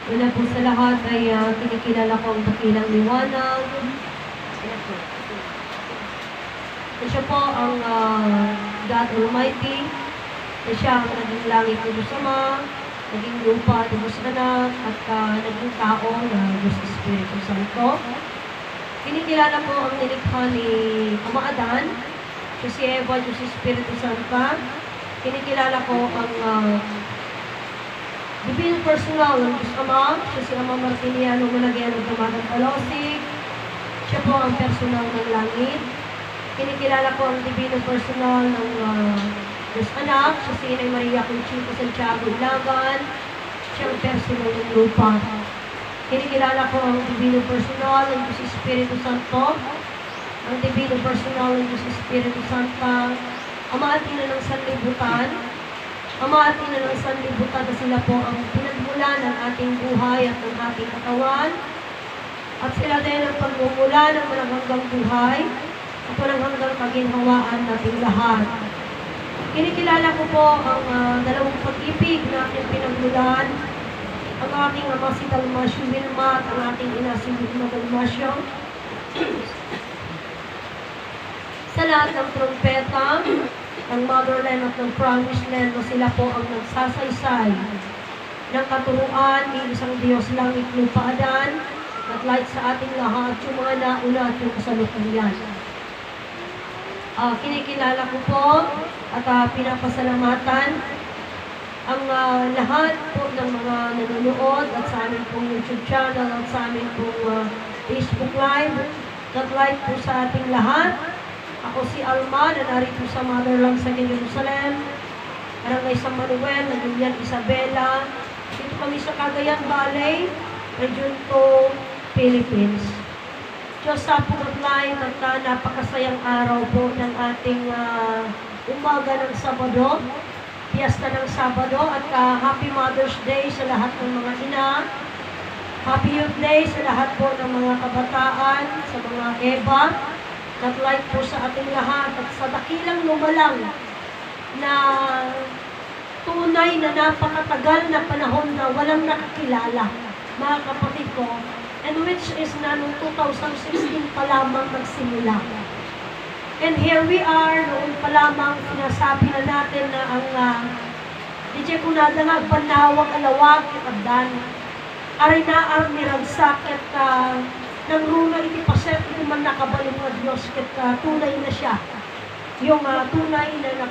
Una po sa lahat ay kinikilala ko ang dakilang liwanag. Siya po ang God Almighty. Siya ang naging langit ng Diyos Ama, naging lupa ng Diyos Anak, at naging tao na Diyos Espiritu Santo. Kinikilala po ang nilikha ni Ama Adan, siya si Eva, Diyos Espiritu Santa. Kinikilala ko ang divine personal ng Diyos Ama, siya si Ama Martiniano Manageno Dumagang Palosig. Siya po ang personal ng langit. Kinikilala ko ang divine personal ng Diyos Anak, siya si Inay Maria Conchita Santiago Ilagan. Siya ang personal ng lupa. Kinikilala ko ang divine personal ng Diyos Espiritu Santo, ang divine personal ng Diyos Espiritu Santa, Ama at Ina ng Sanlibutan. Ama at Ina ng Sanlibutan na sila po ang pinagmula ng ating buhay at ng ating katawan. At sila din ang pagmumula ng walang hanggang buhay at walang hanggang kaginhawaan nating lahat. Kinikilala ko po ang dalawang pag-ibig na aking pinagmulan, ang aking ama si Dalmasio Wilma at ang aking ina si Wilma Dalmasio. Sa lahat ng trumpeta, ng motherland at ng promised land na sila po ang nagsasaysay ng katuruan ni isang Diyos langit lupa Adan, naglight sa ating lahat yung mga nauna at yung kasalukuyan. Kinikilala ko po at pinapasalamatan ang lahat po ng mga nanonood at sa aming pong YouTube channel at sa aming pong Facebook Live. Naglight po sa ating lahat. Ako si Alma na narito sa Motherland sa Jerusalem, Barangay San Manuel, Nagilian Isabela. Dito kami sa Cagayan Valley, Region 2, Philippines. Diyos sa pumatlayan at napakasayang araw po ng ating umaga ng Sabado, piyesta ng Sabado, at Happy Mother's Day sa lahat ng mga ina. Happy Youth Day sa lahat po ng mga kabataan, sa mga Eva. Nag-light po sa ating lahat at sa dakilang lumalang na tunay na napakatagal na panahon na walang nakakilala, mga kapatid ko, and which is na noong 2016 pa lamang nagsimula. And here we are, noon pa lamang sinasabi na natin na ang DJ Kunada nga, panawag alawag kitagdan, arinaar niransak at nang runa iti paset, iti man nakabaling nga Diyos, tunay na siya. Yung tunay na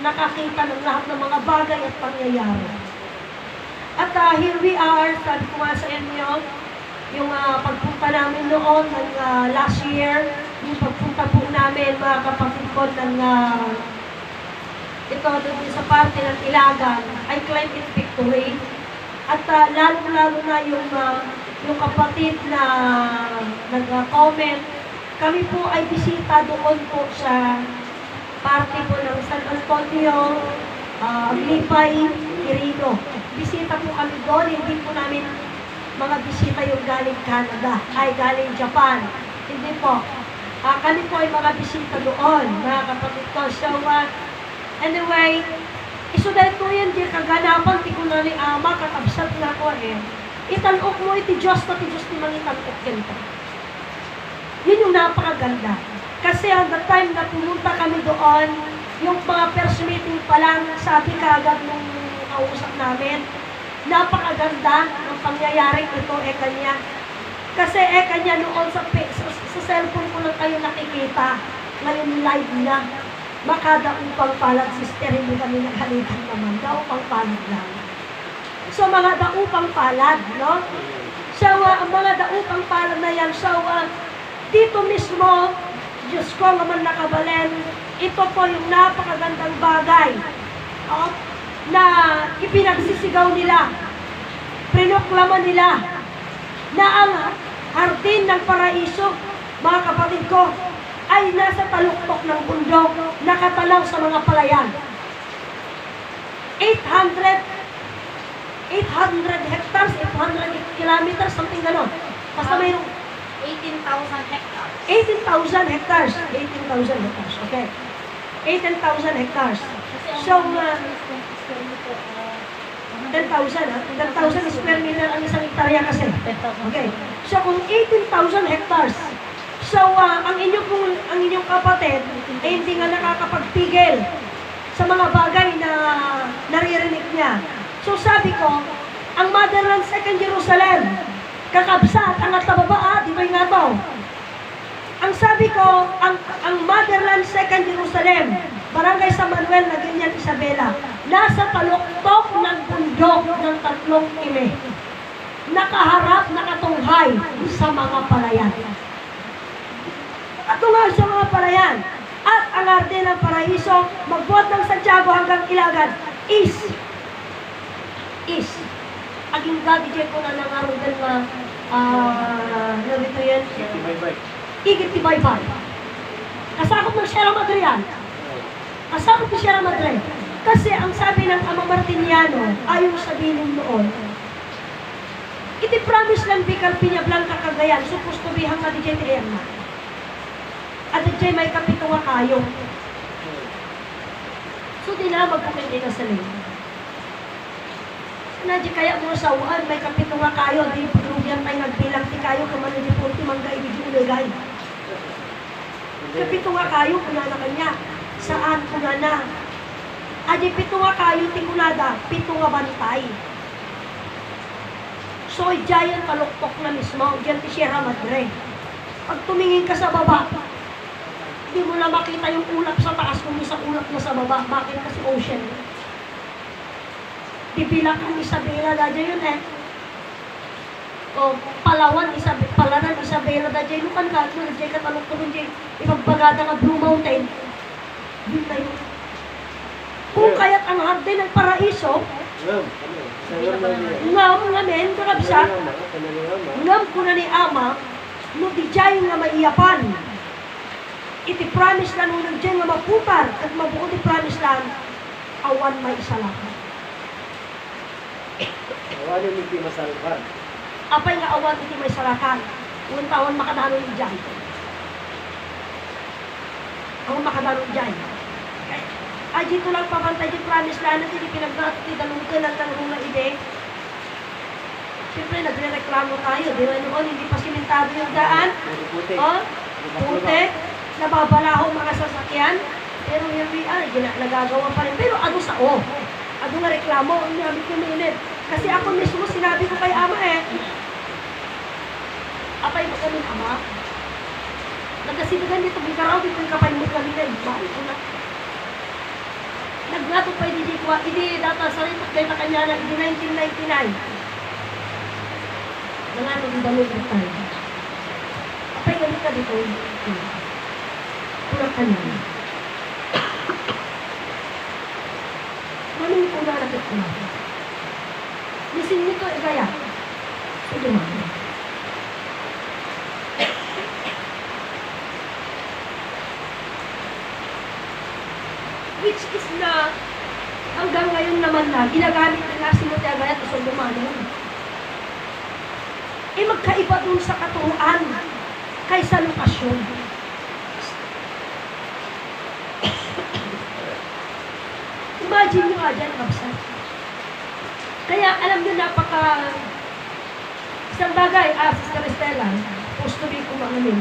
nakakita ng lahat ng mga bagay at pangyayari. At here we are, sabi ko nga sa inyo, yung pagpunta namin noon ng last year, yung pagpunta po namin, mga kapatid ko, ng ito doon sa parte ng Ilagan, I claim it victory. At lalo-lalo na yung kapatid na nag-comment, kami po ay bisita doon po sa parte po ng San Antonio, Lipay, Quirino. Bisita po kami doon, hindi po namin mga bisita yung galing Canada, ay galing Japan. Hindi po. Kami po ay mga bisita doon, mga kapatid ko. So, anyway, dahil ko yan, di kaganapan, di ko na ni ama, katabsat na ko itanok mo iti Diyos na ti Diyos ni mangitanok ganito. Yun yung napakaganda. Kasi at the time na pumunta kami doon, yung mga first meeting pa lang, sabi kagad nung kausap namin, napakaganda ng pangyayaring ito, kanya. Kasi kanya noon sa cellphone ko lang kayo nakikita, ngayon live na. Makada upang palad, sister, hindi kami naghalitan naman, daupang palad lang. So, mga daupang palad, no? So, ang mga daupang palad na yan, so, dito mismo, Diyos ko naman nakabalen, ito po yung napakagandang bagay, na ipinagsisigaw nila, pinoklama nila, na ang hardin ng paraiso, mga kapatid ko, ay nasa taluktok ng bundok, nakatalaw sa mga palayan. 800 hectares, 800 kilometers, something gano'n. Basta mayroong 18,000 hectares. 18,000 hectares. 18,000 hectares, okay. 18,000 hectares. So, 10,000 ha? 10,000 square meter ang isang hektarya kasi. Okay. So kung 18,000 hectares, so ang inyong kapatid ay hindi nga nakakapagpigil sa mga bagay na naririnig niya. So sabi ko, ang Motherland Second Jerusalem, kakabsat, angat na baba, di ba nga to? Ang sabi ko, ang Motherland Second Jerusalem, Barangay San Manuel na ganyan Isabela, nasa taluktok ng bundok ng 3 ime. Nakaharap, nakatunghay sa mga palayan. Nakatunghay sa mga palayan. At ang arte ng Paraiso, magbuhat ng Santiago hanggang Ilagan, is. Aging gadget ko na nangarong din na, narito yan, igit ni Baybay. Kasakot ng Sierra Madre yan. Kasakot ng Sierra Madre. Kasi ang sabi ng Ama Martiniano, ayaw sabihin noon, iti promise lang Bicol Piña Blanca Cagayan, supposed to be hang adijay tiyan na. Adijay may kapito nga kayo. So di na magpukindi na sa linggo. Nadya kaya mo sa uwan, may kapito nga kayo, di paglubian tayo nagbilang ti kayo, kamano di po ti mangga ibigyo uligay. Kapito nga kayo, kuna na kanya. Saan kuna na? Adi pito nga kayo, ti kunada, pito nga bantay. So, giant paluktok na mismo, dyan ti Sierra Madre. Pag tumingin ka sa baba, hindi mo na makita yung ulap sa taas, kung isa ulap na sa baba. Bakit? Kasi ocean. Bibilang ang Isabela, dadya yun eh. O, Palawan, Palanan, Isabela, dadya yun kan ka, dadya kataluktok yun, ipagbagada nga Blue Mountain. Yun na yun. Kung kaya't ang harte ng Paraiso, ngam ngamen, kakabsat, ngam ko na ni Ama, no di jay nga maiyapan. Iti promise na nung nagdyan nga maputar, at mabuo di promise lang, awan may isa lang. Awan yung hindi masalakan. Apay nga awan iti may salakan. Unang taon makadano ni dyan. Ang makadano dyan. Ay, dito lang pabantay di promise lang na hindi pinagdati dalungkan ng tanong na ide. Siyempre, nagre-reklamo tayo. Di ba noon, hindi pa simentado yung daan. Puti. Oh, puti. Nababalaho mga sasakyan. Pero yung VR, nagagawa pa rin. Pero ano sa o? Ano nga reklamo? Ang nabi ko minit. Kasi ako mismo, sinabi ko kay Ama eh. Apay mo kami, Ama? Nagkasidagan dito, bigaraw dito yung kapay mo kami na. Bahal ko na. Nagnato pa hindi ko, hindi data sa rin, kaya na kanya na, hindi 1999. Nangato yung dalog na tayo. Apay kami ka dito. Pura ka niya. Manong una na kita na. Lisin nito, igaya. Sige mo. Which is na hanggang ngayon naman na ginagamit na si Mote Agayat o Solomano. Eh magkaiba dun sa katuruan kaysa lokasyon. Imagine nyo nga dyan, kabsat. Kaya alam nyo isang bagay, Sister Estela, supposed to be kumangamin.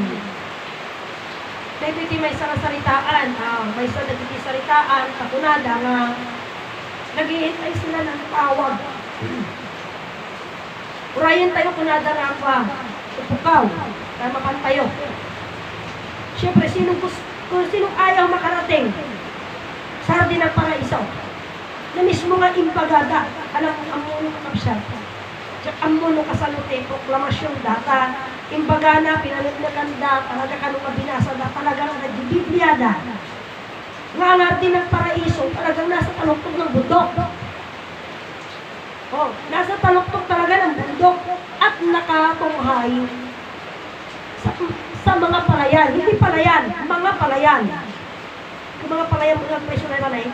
Dahil may sarasaritaan, may sarasaritaan, kapunada nga naghihintay sila ng tawag. Urayan tayo kunada nga pa, upukaw, kaya makantayo. Siyempre, sinong ayaw makarating sa hardin ng Paraiso, na mismo nga impagada, alam mo, ang muno kapsat, ang muno kasalute, proklamasyon data, imbaga na, pinanagnagan da, talaga kanong mabinasa da, talagang nagbibibliyada. Nga ang hardin ng Paraiso, talagang nasa taluktok ng bundok. Oh, nasa taluktok talaga ng bundok at nakatunghay sa mga palayan. Hindi palayan, mga palayan. Yung mga palayan mo ng presyo na eh.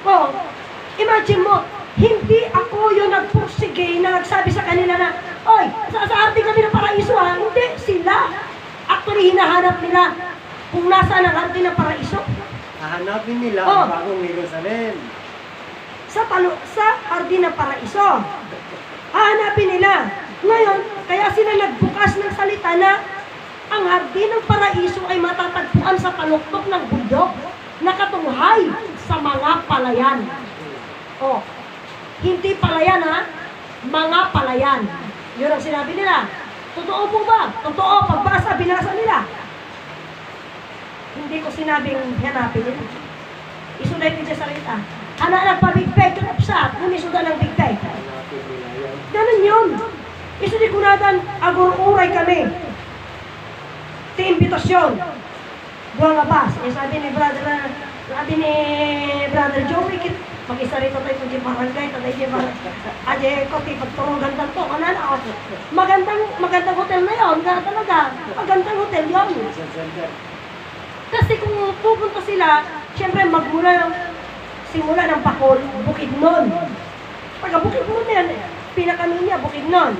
Oh, imagine mo, hindi ako yung nagpursige na nagsabi sa kanila na, oy, sa arte kami ng Paraiso ha. Hindi, sila. Actually, hinahanap nila kung nasaan ang arte ng Paraiso. Hahanapin nila Oh. ang bagong Jerusalem. sa Hardin ng Paraiso. Hahanapin nila. Ngayon, kaya sila nagbukas ng salita na ang Hardin ng Paraiso ay matatagpuan sa taluktok ng bundok na katunghay sa mga palayan. Oh, hindi palayan ha, mga palayan. Yun ang sinabi nila. Totoo po ba? Totoo, pagbasa, binasa nila. Hindi ko sinabing hanapin nila. Isunday ko sa salita. Nagpa-big peg, kapsat, nunisundan ng big peg. Hanapin nila yan. Ganun yun. Isunday ko natin, agur-uray kami. Ti imbitasyon. Buwang abas. Sabi ni Brother Joey, mag-isa rito tayo kung di barangay, tatay di barangay. Aje ko, pagturugan to, kanan ako. Magandang hotel na yun, gano'n talaga. Magandang hotel yun. Mission Center. Kasi kung pupunta sila, siyempre simula ng Bacol, Bukidnon. Pagka Bukidnon yan, pinakamin niya, Bukidnon.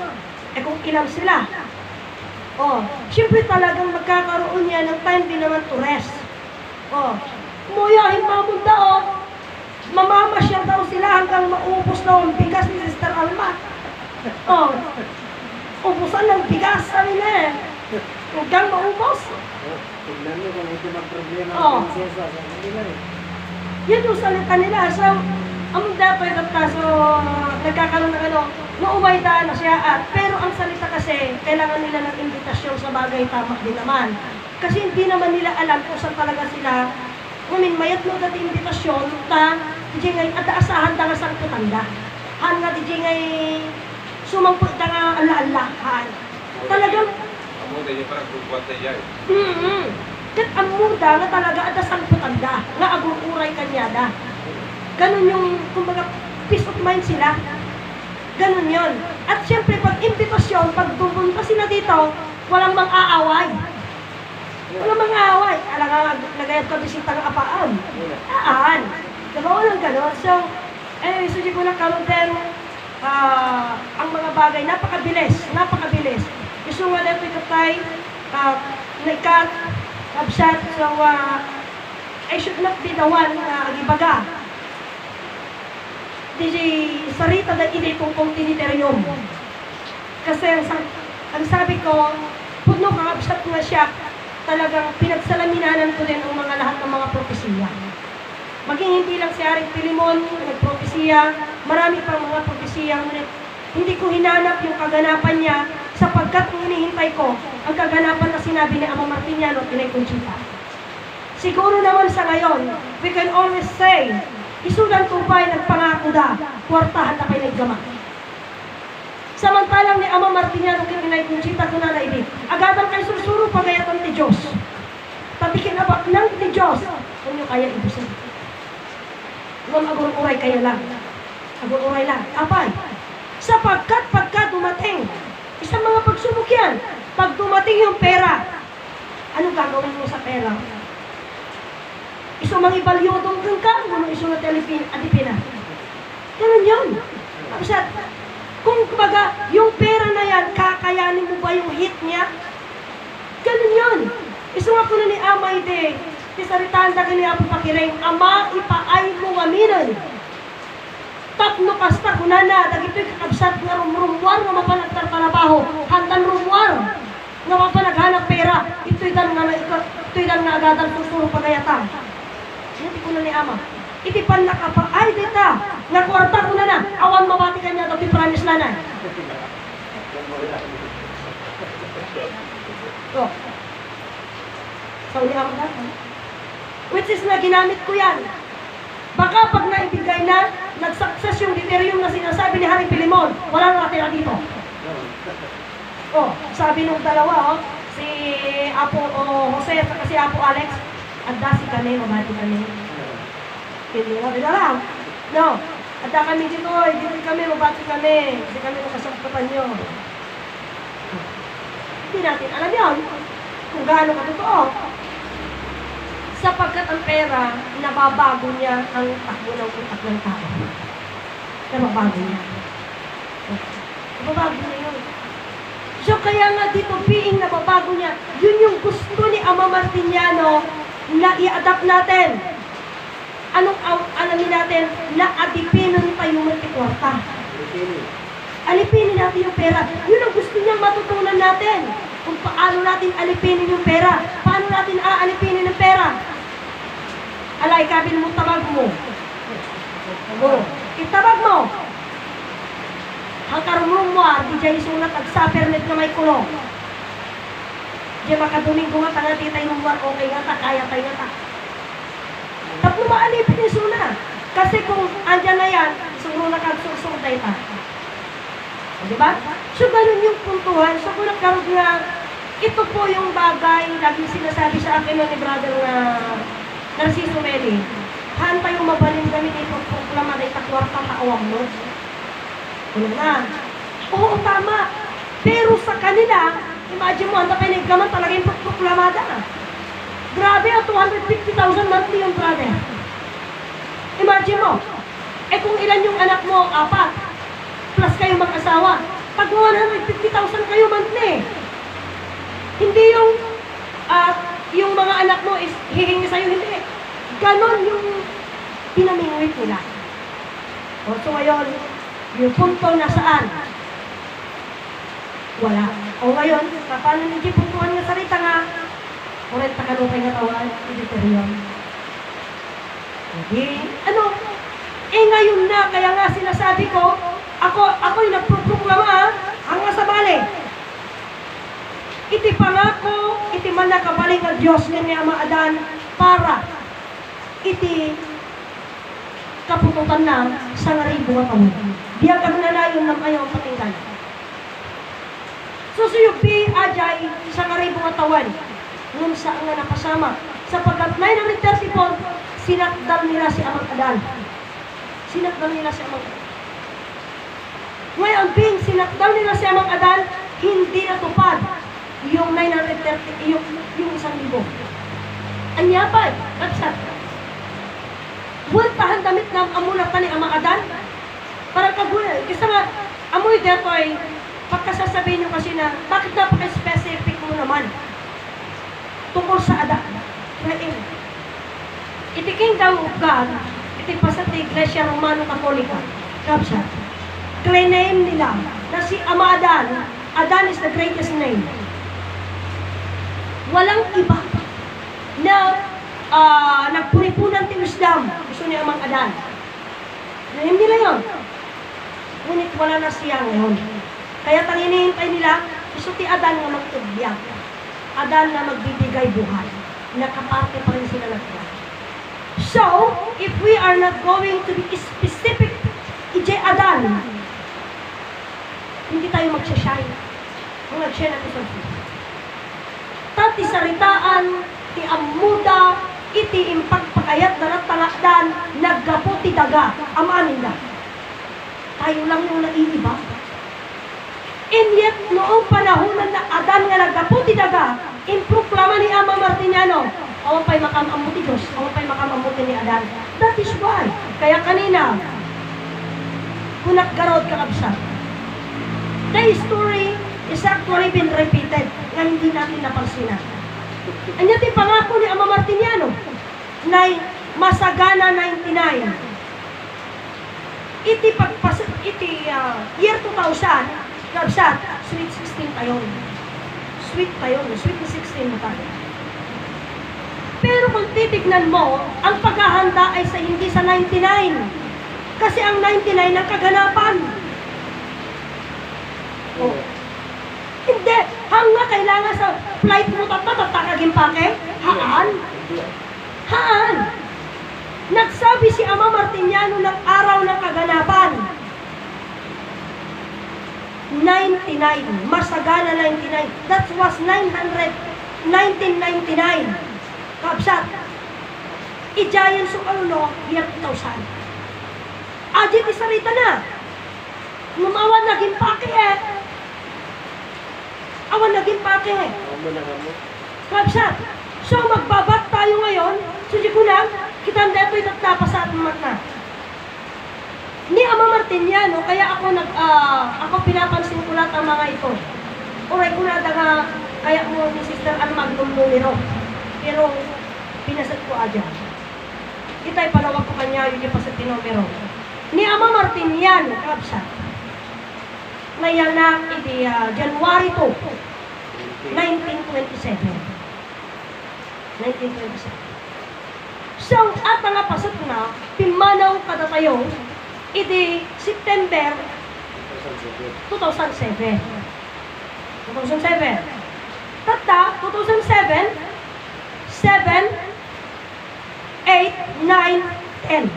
Eh kung ilang sila. Oh, siyempre talagang magkakaroon niya ng time din naman to rest. Oh, muyahin mamunta oh. Mamamasyal daw sila hanggang maubos daw ang bigas ni Sister Alma. Oh, ubusan ng bigas, sabi na eh. Hanggang maubos. Oh, tignan mo kung hindi magproblema Oh. ang prinsesa. Hindi na eh. Yun yung salita nila. So, ang dapat at kaso, nagkakaroon ng naumayda na siya pero ang salita kasi, kailangan nila ng imbitasyon sa bagay, tama din naman. Kasi hindi naman nila alam kung saan talaga sila, mayat mo dati imbitasyon, di ngay, at asahan da nga sang tutanda. Han nga di ngay, sumangpot da nga ala-alahan. Talagang, Kamu tadi parang berbuat saja. kat ang muda nga talaga at sang tutanda, nga agururay kanyada. Ganun yung, kumbaga, peace of mind sila. Ganun yon. At siyempre, pag imbitasyon, pag pumunta sila dito, walang mang-aaway. Walang mang-aaway. Alam nga, nagayad ko bisita ng apaan. Aan. Diba walang ganun? So, suji ko lang karoon din, ang mga bagay, napakabilis. Gusto nga lang ito tayo, naikat, absat, so, I should not be the one na agibaga. Di sarita na ini tungkol tiniterium. Kasi ang sabi ko, puno kakabsat nga siya, talagang pinagsalaminanan ko din ang mga lahat ng mga propesiya. Maging hindi lang si Aring Pilimon, nagpropesiya, marami pang mga propesiya, hindi ko hinanap yung kaganapan niya sapagkat kung hinihintay ko ang kaganapan na sinabi ni Ama Martiniano at Inay Conchita. Siguro naman sa ngayon, we can always say, isudan ko ba'y nagpangako da, kwartahan na kayo naggamang. Samantalang ni Ama Martiniano kay Inay Conchita ko na naibig, agadan kay sursuro pagayatan ti Diyos. Patikin abak ng ti Diyos, kung nyo kaya ibusin. Nung agur-uray kayo lang. Agur-uray lang. Apay, sapagkat pagka dumating, isang mga pagsubok yan, pag dumating yung pera, anong gagawin mo sa pera? Isang mga ibalyodong kang ka, kung isang na Adipina. Ganun yun. Kapsat, kung kumbaga, yung pera na yan, kakayanin mo ba yung hit niya? Ganun yun. Isang ako na ni Amay de, kisaritaan na ganyan ako pakiring, Ama, ipaay mo ngaminan. Tapno kasta kunana, dagito'y kakabsat nga rumrumwar nga mapanagtartarabaho, handan rumwar nga mapanaghanap pera, ito'y dan nga agadan susuro pagayatan. Hindi ko na ni Ama. Iti pan nakapaay dita, nga kwarta ko na, awan mabati kanya, dati promise na na. Oh. So, ni Ama na. Which is na ginamit ko yan. Baka pag naibigay na, nag-success yung literium na sinasabi ni Haring Pilimon, wala na natira dito. Oh, sabi nung dalawa, si Apo Jose at si Apo Alex, adda si kami, mabati kami. Hindi na, lang. No, adda kami dito, hindi kami, mabati kami. Hindi kami makasampatan nyo. Hindi natin alam yun, kung gaano ka totoo. Sapagkat ang pera, nababago niya ang takbo ng utak ng tao. Nababago niya. Nababago niya yun. So kaya nga dito, being nababago niya, yun yung gusto ni Ama Martiniano na i-adapt natin. alamin natin na adipinon tayo multikwarta. Bikini. Alipinin natin yung pera. Yun ang gusto niyang matutunan natin. Kung paano natin alipinin yung pera. Paano natin aalipinin yung pera. Alay, kabil mo, tabag mo. Itabag mo. Hangkarumong mo, di dyan isunat at sapernet na may kulong. Di makaduming ko nga, tangati tayo ng war, okay nga ta, kaya tayo nga ta. Tapos maalipin yung suna. Kasi kung andyan na yan, suro na kagsusong tayo ta. Diba? So, ganun yung puntuhan. So, kung nagkaroon na, ito po yung bagay, lagi sinasabi sa akin ni brother na Narciso Meli, hanta yung mabalin kami nito proklama na itakwarta kaawang mo. Ano na? Oo, tama. Pero sa kanila, imagine mo, hanta kayo nagkaman talaga yung proklamada. Grabe, 250,000 monthly yung brother. Imagine mo, kung ilan yung anak mo, 4. Plus kayo mag-asawa. Pag 150,000 kayo monthly. Hindi yung mga anak mo is hihingi sa'yo, hindi. Ganon yung pinamingwit nila. So ngayon, yung punto na saan? Wala. O ngayon, paano hindi puntuhan nga salita nga? Orenta ka nung kay natawan, hindi pero yun. Hindi. Ngayon na, kaya nga sinasabi ko, ako yung nagproklama hanggang sa bali. Iti pangako, iti man nakabaling ang Diyos ng Ama Adan para iti kapututan na sa ngaribo nga taon. Diya kami na layon ng ayaw patinggan. So suyupi ajay sa ngaribo nga taon nung saan nga nakasama. Sapagkat 934, sinakdal nila si Amang Adan. Sinakdal nila si Amang Adan. Ngayon, being sinakdal nila si Amang Adan, hindi natupad yung 930, yung 1,000. Anya pa, kapsat. Tahan damit na amulatan ni Amang Adan. Parang kagulan. Kasi nga, amoy dito ay, pagkasasabihin nyo kasi na, bakit napaka-specific mo naman? Tungkol sa Adan. Ngayon, iti kingdom of God, iti pa sa Iglesia Romano-Katolika, kapsat. Claim nila na si Ama Adan, Adan is the greatest name. Walang iba na nagpunipunan ng wisdom. Gusto niya Amang Adan. Name nila yun. Ngunit wala na siya ngayon. Kaya tanginihintay nila, gusto ti Adan na magtubiyag. Adan na magbibigay buhay. Nakaparte pa rin sila nagbuhay. So, if we are not going to be specific, ije Adan, hindi tayo magsashine. Kung nag-share natin sa food. Tati saritaan, ti amuda, iti impagpakayat na natangadan, naggaputi daga, amanin da. Tayo lang yung naiiba. And yet, noong panahonan na Adan nga naggaputi daga, improklama ni Ama Martiniano, awan pa'y makamamuti Diyos, awan pa'y makamamuti ni Adan. That is why. Kaya kanina, kung naggarod kakabsat, the story is actually been repeated nga hindi natin napansinan. Anya ti pangako ni Ama Martiniano na masagana 99. Iti year 2000, kabsat, sweet 16 tayo. Sweet tayo, sweet 16 mo tayo. Pero kung titignan mo, ang paghahanda ay hindi sa 99. Kasi ang 99 ang kaganapan. Oh. Hindi. Hanga kailangan sa flight mo tatakagin pake? Haan? Haan? Nagsabi si Ama Martiniano ng araw ng kaganapan. 99. Masagana 99. That was 1999. Kapsat. Ijayan so year 2000. Ajit isarita na. Lumawan naging pake Awan naging pake. Kapsat. So magbabat tayo ngayon. Suji ko lang, kita deto'y tatapa sa ating mata. Ni Ama Martiniano, kaya ako pinapansin ko lahat ang mga ito. Oray ko na nga, kaya mo ni Sister Ann magnumero. Pero pinasad ko adyan. Ita'y panawag ko kanya yung pa sa tinomero. Ni Ama Martiniano, kabsa. Ngayanak iti January 2, 1927. 1927. So, at nga pasat na, pimanaw kada tayo, iti September 2007. 2007. Tata, 2007, 7, 8, 9, 10.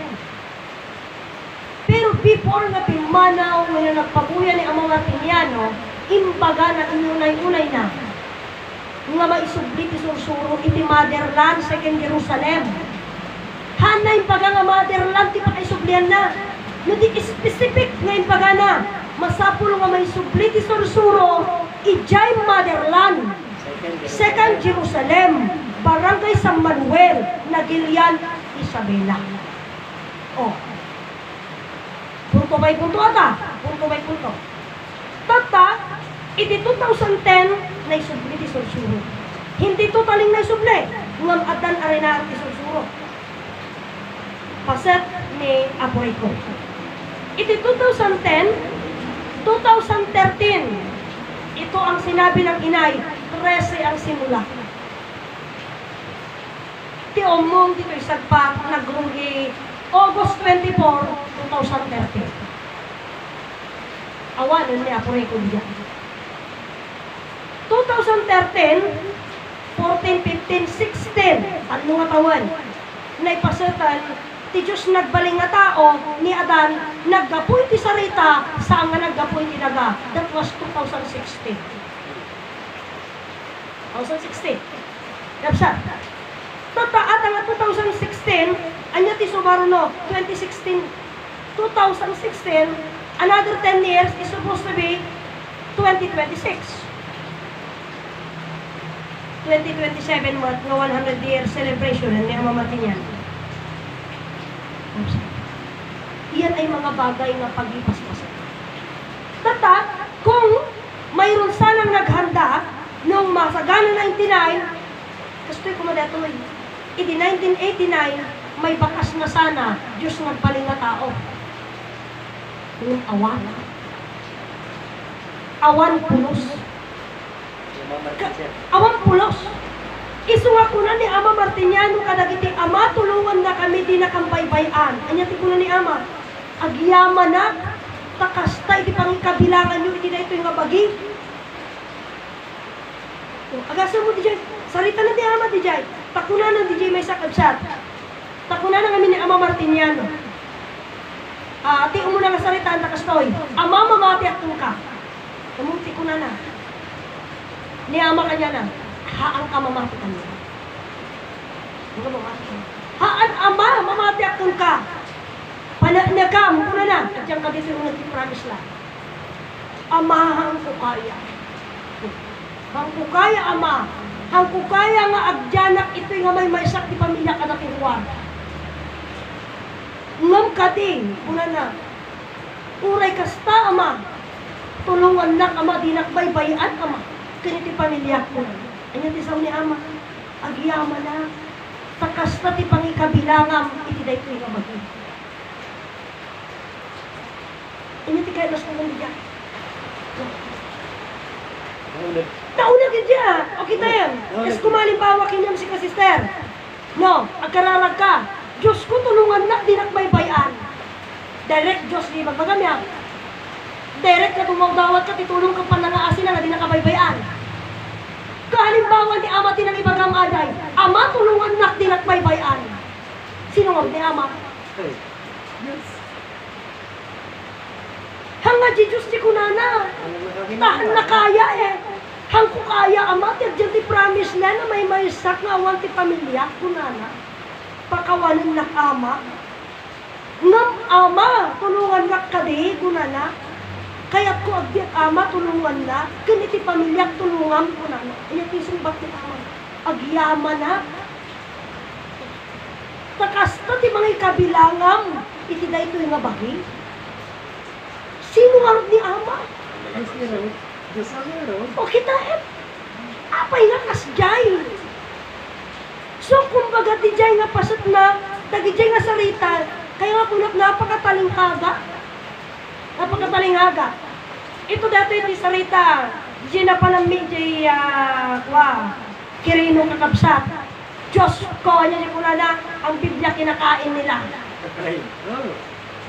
Pero before na pimanaw, ngayon nagpabuya ni Ama Martiniano, imbaga na inunay-unay na nga maisublit isursuro iti motherland sa Jerusalem. Hanay imbaga nga motherland ti pakaisublihan na. No di specific nga imbaga na masapul nga maisublit isursuro ijay motherland. Second Jerusalem, Barangay San Manuel, Nagilian, Isabela. Oh. Punto by punto ata. Punto by punto. Tata, iti 2010 na isubli ti sursuro. Hindi totaling na isubli. Ngam atan arena ti sursuro. Paset ni apoy ko. Iti 2010, 2013, ito ang sinabi ng inay, 13 ang simula. Ti omong dito isagpa nagrunggi August 24, 2013. Awanan ni apoy ko diyan. 2013, 14, 15, 16, ano nga taon, na ipasatan, ti Diyos nagbaling nga tao, ni Adan, naggapoy ti sarita, saan nga naggapoy ti daga. That was 2016. 2016. Napsa. Tataat nga 2016, anya ti Subaruno, 2016, 2016, another 10 years is supposed to be 2026. 2027 mo at 100-year celebration ni Ama Martiniano. Iyan ay mga bagay na paglipas-pas. Tata, kung mayroon sanang naghanda noong masagana 99, kastoy ko madatoy, iti 1989, may bakas na sana, Diyos nagpaling na tao. Yung awan. Awan pulos. Awan pulos. Isunga ko na ni Ama Martiniano kadagiti Ama, tulungan na kami di nakabaybayan. Anya ti ko na ni Ama, agyaman na, takastay di pangikabilangan nyo, iti na ito yung abagi. Agasan mo di jay, sarita na di Ama di jay, takunan na di jay may sakabsat. Takunan na kami ni Ama Martiniano. Ati umuna nga sarita ang takastoy, Ama mamati at ka. Kamunti ko na na. Ni Ama kanya na, haan ka mamati ka niya. Huwag ka mamati ka. Haan Ama, mamati at ka. Panagam ko na na. At yung kadito yung nag-promise lang. Ama, hang ko kaya. Hang ko kaya, Ama. Hang ko kaya nga agyanak ito nga may maisak di pamilya ka na kinuwar. Ngam ka din, kuna na. Uray kasta, Ama. Tulungan na, Ama, dinakbaybayan, Ama. Kaniti pamilya ko. Anyan ti ni Ama. Agyaman na. Takasta ti pangikabilangam, iti day ko yung amagi. Anyan ti kaya nas ko ng bigyan. Nauna ka dyan. O kita yan. Es kumalimbawa kinyam si kasister. No, agkararag ka. Diyos ko tulungan na, dinakbaybayan. Direct Diyos, di magmagamya. Direct ka tumawdawat ka, titulong ka panangaasin na di nakabaybayan. Kahalimbawa ni Ama tinang ibagam aday, Ama tulungan na, di nakbaybayan. Sino nga ni Ama? Yes. Hanga di Diyos di kunana. Tahan na kaya eh. Hang ko kaya, Ama, tiagyan ti promise na na may maisak nga awan ti pamilya, kunana. Pakawanin na Ama. Ngam Ama, tulungan na kadi, kunana. Kaya't ko agdiat Ama, tulungan na. Ganiti pamilya, tulungan, kunana. Iyan ti sumbat ni Ama. Agyaman na. Takasta ti mga ikabilangam, iti da ito yung abagi. Sino nga ni Ama? O kita apay nga kasjay. So kumbaga ti jay nga pasat na Tagijay nga salita, kaya nga po napakatalinghaga. Napakatalinghaga. Ito dati yung salita, Gina pa ng medya, Kirino kakabsat. Diyos ko, niya ko na ang Biblia kinakain nila.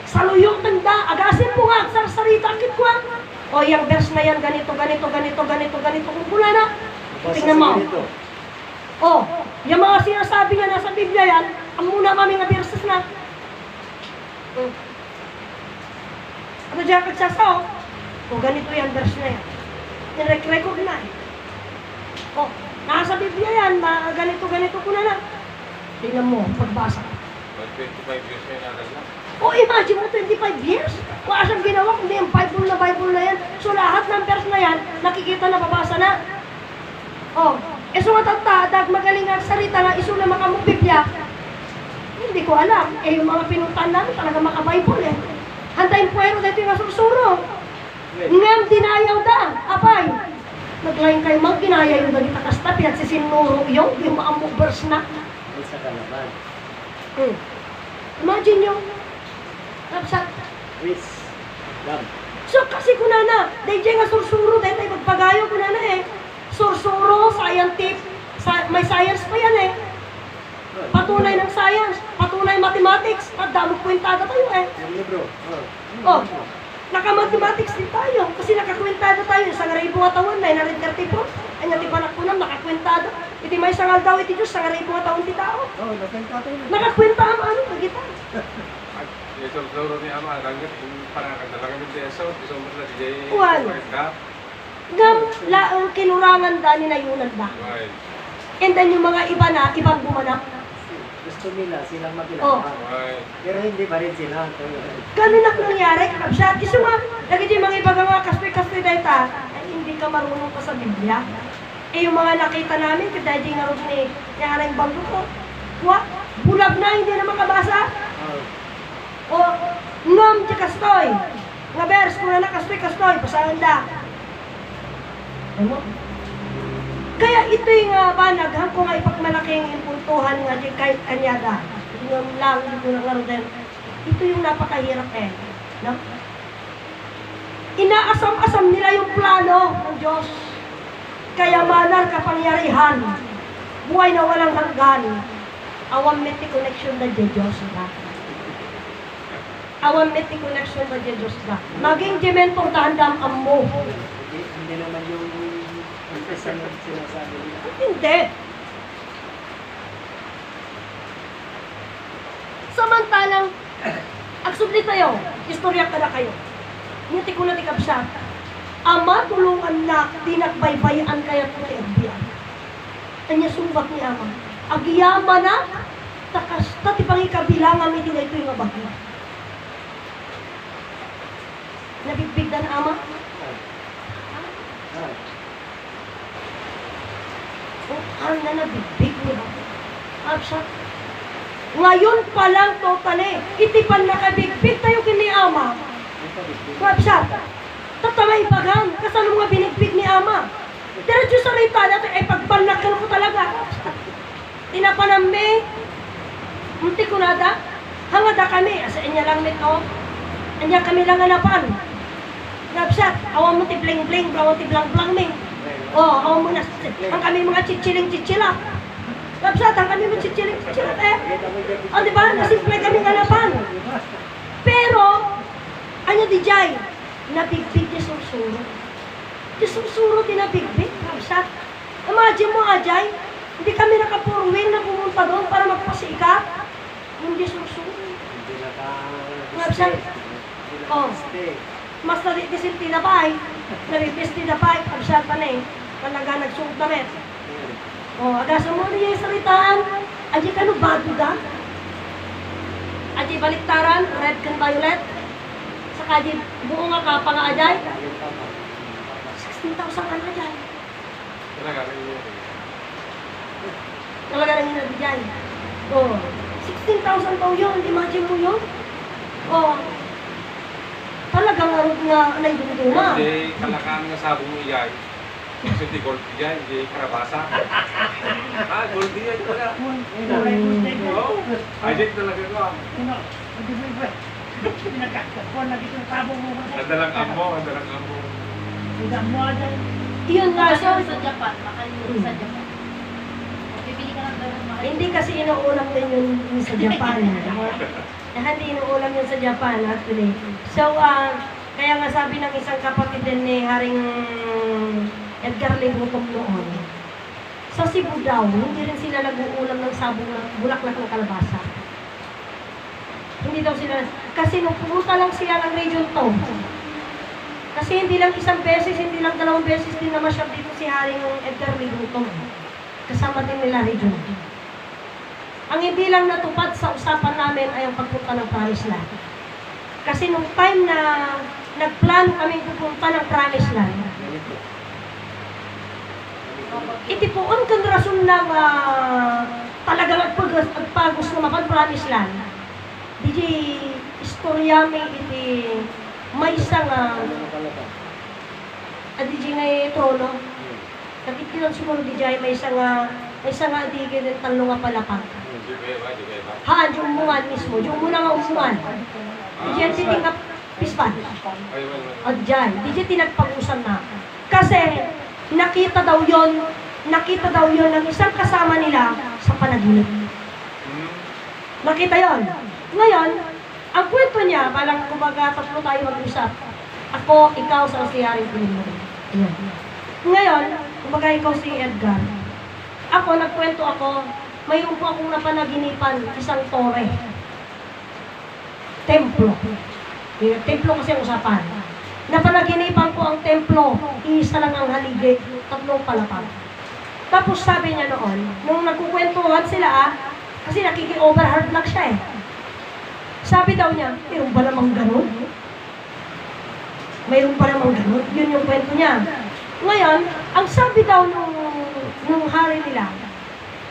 Saluyong tanda, agasin mo nga, sarita, akit ko ang. O, yung verse na yan, ganito, kung pula na. Tingnan mo. O, yung mga sinasabi niya nasa Biblia yan, ang muna kami nga verses na. Ano dyan kagsasaw? O, ganito yan, verse na yan. Recognize. O, nasa Biblia yan, ganito ko na. Tingnan mo, pagbasa. 25 years na yung na. O, imagine mo, 25 years? Wala siyang ginawa, kundi yung Bible na yan. So, lahat ng verse na yan, nakikita na, babasa na. O, so matatadag, magaling nga salita na isula makamong Biblia. Hindi ko alam. Yung mga pinuntahan namin talaga maka-Bible Hantayin puwero dito yung asusuro. Ngam dinayaw da, apay. Naglayin kayo mang ginaya yung dali takasta, pinagsisinuro yung makamong verse na. Sa kalaban. Imagine nyo. Kapsat. Quiz. Love. So kasi kunana, dahil nga sursuro, dahil tayo magpagayo kunana Sursuro, scientific, may science pa yan Patunay ng science, patunay mathematics, damo kwentada tayo Yung libro. Oh, naka-mathematics din tayo, kasi nakakwentada tayo, sa ngaribo nga taon, 934, ay nga tipanak ko na, nakakwentada. Iti may sangal daw, iti Diyos, sa ngaribo nga taon ti tao. Oh, nakwenta tayo. Nakakwenta ang ano, kagita. Yung ni Ama, langit, yung parang kagdalagamit niya sa isang na DJ. Juan. Ngam, laang kinurangan da ni nayunan da. Right. And then yung mga iba na, ibang gumanap. Gusto nila silang Oh. makilaban. Right. Pero hindi pa rin sila. Ganun na nangyari, kakabsat. Iso nga, lagi yung mga iba nga kaspe-kaspe dahil ay hindi ka marunong pa sa Biblia. Yung mga nakita namin, kada di nga rin ni Yaring Bangko ko. Bulag na, hindi na makabasa. O, ngam, kastoy. Nga verse, kung na kastoy, basahan da. Ano? Kaya ito yung banag, kung ay pagmalaking puntuhan nga di kahit kanyada. Yung lang, ito na nga rin. Ito yung napakahirap No? Inaasam-asam nila yung plano ng Diyos. Kayamanan, kapangyarihan, buhay na walang hanggan. Awang meti connection na di Diyos na. Awang meti connection na di Diyos na. Maging di mentor dahan-dam mo. Hindi naman yung confession na sinasabi nila. Hindi. Samantalang, agsubli tayo, istorya ka na kayo. Ngiti ko na tikap siya. Ama, tulungan na, dinagbaybayan kaya po kay Agbiyan. Kanya sumbat ni Ama. Agiyama na, takasta tipang ikabilangan iti na ito yung abagyo. Nabigbigdan Ama. Ang na nabigbig niya. Absat. Ngayon pa lang totally, itipan nakabigbig tayo kini Ama. Absat. Tatamay bagang, kasano nga binigbig ni Ama. Diretso sa rita natin, ay pagbanlakan ko talaga. Tinapanambe, munti ko nada, hangada kami, asa inya lang nito, inya kami lang hanapan. Absat, awan mo ti bling-bling, awan ti blang-blang me. Oh, awan mo na, ang kami mga chichiling-chichila. Absat, ang kami mga chichiling-chichila O, di ba, nasimple kami hanapan. Pero, ano di jay? Nabigbig di sursuro. Di sursuro di nabigbig, Absat. Imagine mo, Ajay, hindi kami nakapurwin na pumunta doon para magpasikat. Hindi sursuro. Hindi Absat. Oh. Mas naripisin tinapay. Naripis tinapay, Absat pa na Talaga nagsuot na rin. Oh, agasan mo niya yung salitaan. Ajay, kano bago da? Ajay, baliktaran, red can violet. Saka di buo nga ka pa nga Ajay. 16,000 ka na Ajay. Talaga rin yun. Talaga rin yun Ajay. Oh, 16,000 daw yun. Imagine mo yun. Oh, talagang nga naibigay na. Hindi, kalakaan nga sabi mo iyay. Kasi di gold yan, di karabasa. Ah, gold yan pala. Oo. Ajit talaga ko. Nadalang amo, nadalang amo. Yun nga, Kasi so, sa Japan, makalimutan sa Japan. Bibili ka ng ganun mga hindi kasi inuulam din yun sa Japan. Hindi inuulam yun sa Japan, actually. So, kaya nga sabi ng isang kapatid din ni Haring Edgar Legutom noon, sa Cebu daw, hindi rin sila nag-uulam ng sabong bulaklak ng kalabasa. Hindi daw sila, kasi nung pumunta lang sila ng Region 2, kasi hindi lang isang beses, hindi lang dalawang beses din naman siya dito si Haring Edgar Legutom. Kasama din nila Region 2. Ang hindi lang natupad sa usapan namin ay ang pagpunta ng Promised Land. Kasi nung time na nagplano kaming pupunta ng Promised Land, iti po ang rason ng talagang agpagos na mapan-Promised Land. Di istorya may iti may isang di ngay trono. Kapit kilang siguro di may isang adigin ng talo nga palapag. Di ba? Haan, yung umungan mismo. Yung muna nga umungan. Di dyan titingap pispan. Ay, wala. At dyan, di dyan tinagpag-usan na. Kasi, nakita daw yon ng isang kasama nila sa panaginip. Nakita yon. Ngayon, ang kwento niya, palang kumbaga tatlo tayo mag-usap. Ako, ikaw, sa si Haring Pilimo. Ayan. Ngayon, kumbaga ikaw si Edgar. Ako, nagkwento ako, mayroon po akong napanaginipan, isang tore. Templo. Templo kasi ang usapan. Napanaginipan ko ang templo, isa lang ang haligi, tatlong palapag. Tapos sabi niya noon, nung nagkukwentuhan sila, kasi nakiki-overheard lang siya eh. Sabi daw niya, mayroon ba namang ganun? Mayroon pa namang ganun? Yun yung kwento niya. Ngayon, ang sabi daw nung hari nila,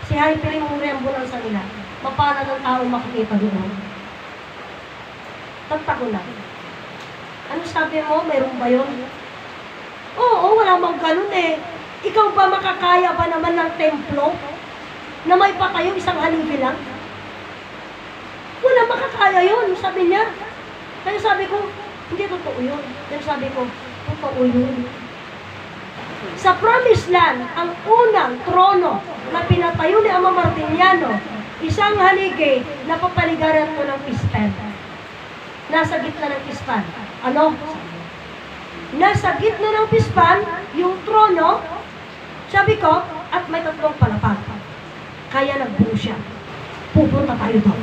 si Hari Piring Rembulansa nila, mapana ng tao makikita doon. Tagtago na. Ano sabi mo? Mayroon ba yun? Oo, wala mang ganun eh. Ikaw ba makakaya ba naman ng templo na may patayo isang haligi lang? Wala makakaya yun, sabi niya. Kaya sabi ko, hindi totoo yun. Kaya sabi ko, totoo yun. Sa Promised Land, ang unang trono na pinatayo ni Ama Martiniano, isang haligi na papaligaran ko ng pispan. Nasa gitna ng pispan. Ano? Nasa gitna ng pispan, yung trono, sabi ko, at may tatlong palapag. Kaya nagbuo siya. Pupunta tayo doon.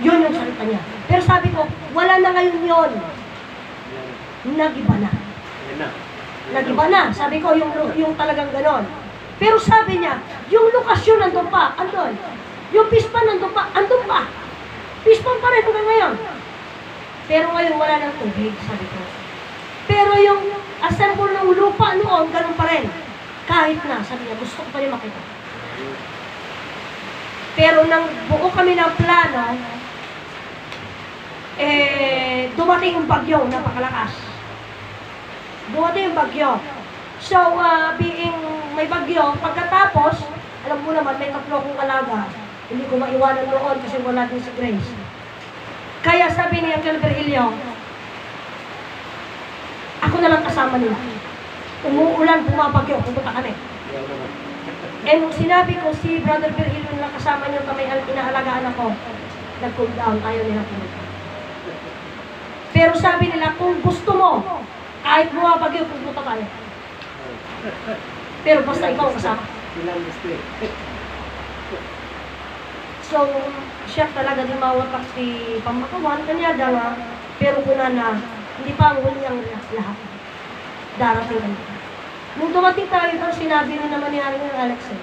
Yun yung salita niya. Pero sabi ko, wala na ngayon yun. Nagiba na. Nagiba na. Sabi ko, yung talagang ganon. Pero sabi niya, yung lokasyon nandun pa, andun. Yung pispan nandun pa, andun pa. Pispan pa rin hanggang ngayon. Pero ngayon wala ng tubig, sabi ko. Pero yung assemble ng lupa noon, ganun pa rin. Kahit na, sabi niya, gusto ko pa rin makita. Pero nang buo kami ng plano, dumating yung bagyo, napakalakas. Dumating yung bagyo. So, being may bagyo, pagkatapos, alam mo naman, may tatlo akong alaga. Hindi ko maiwanan noon kasi wala din si Grace. Kaya sabi ni Uncle Virgilio, ako na lang kasama nila. Umuulan, bumabagyo, pupunta kami. Eh, nung sinabi ko si Brother Virgilio na kasama niyo kami, inaalagaan ako, nag-cool down, ayaw nila pumunta. Pero sabi nila, kung gusto mo, kahit bumabagyo, pupunta tayo. Pero basta ikaw kasama. So, siya talaga di mawatak si Pamakawan, kanya daw, pero kuna na, hindi pa ang huli ang lahat. Darating ang nung dumating tayo ito, sinabi rin naman ni Haring Alex,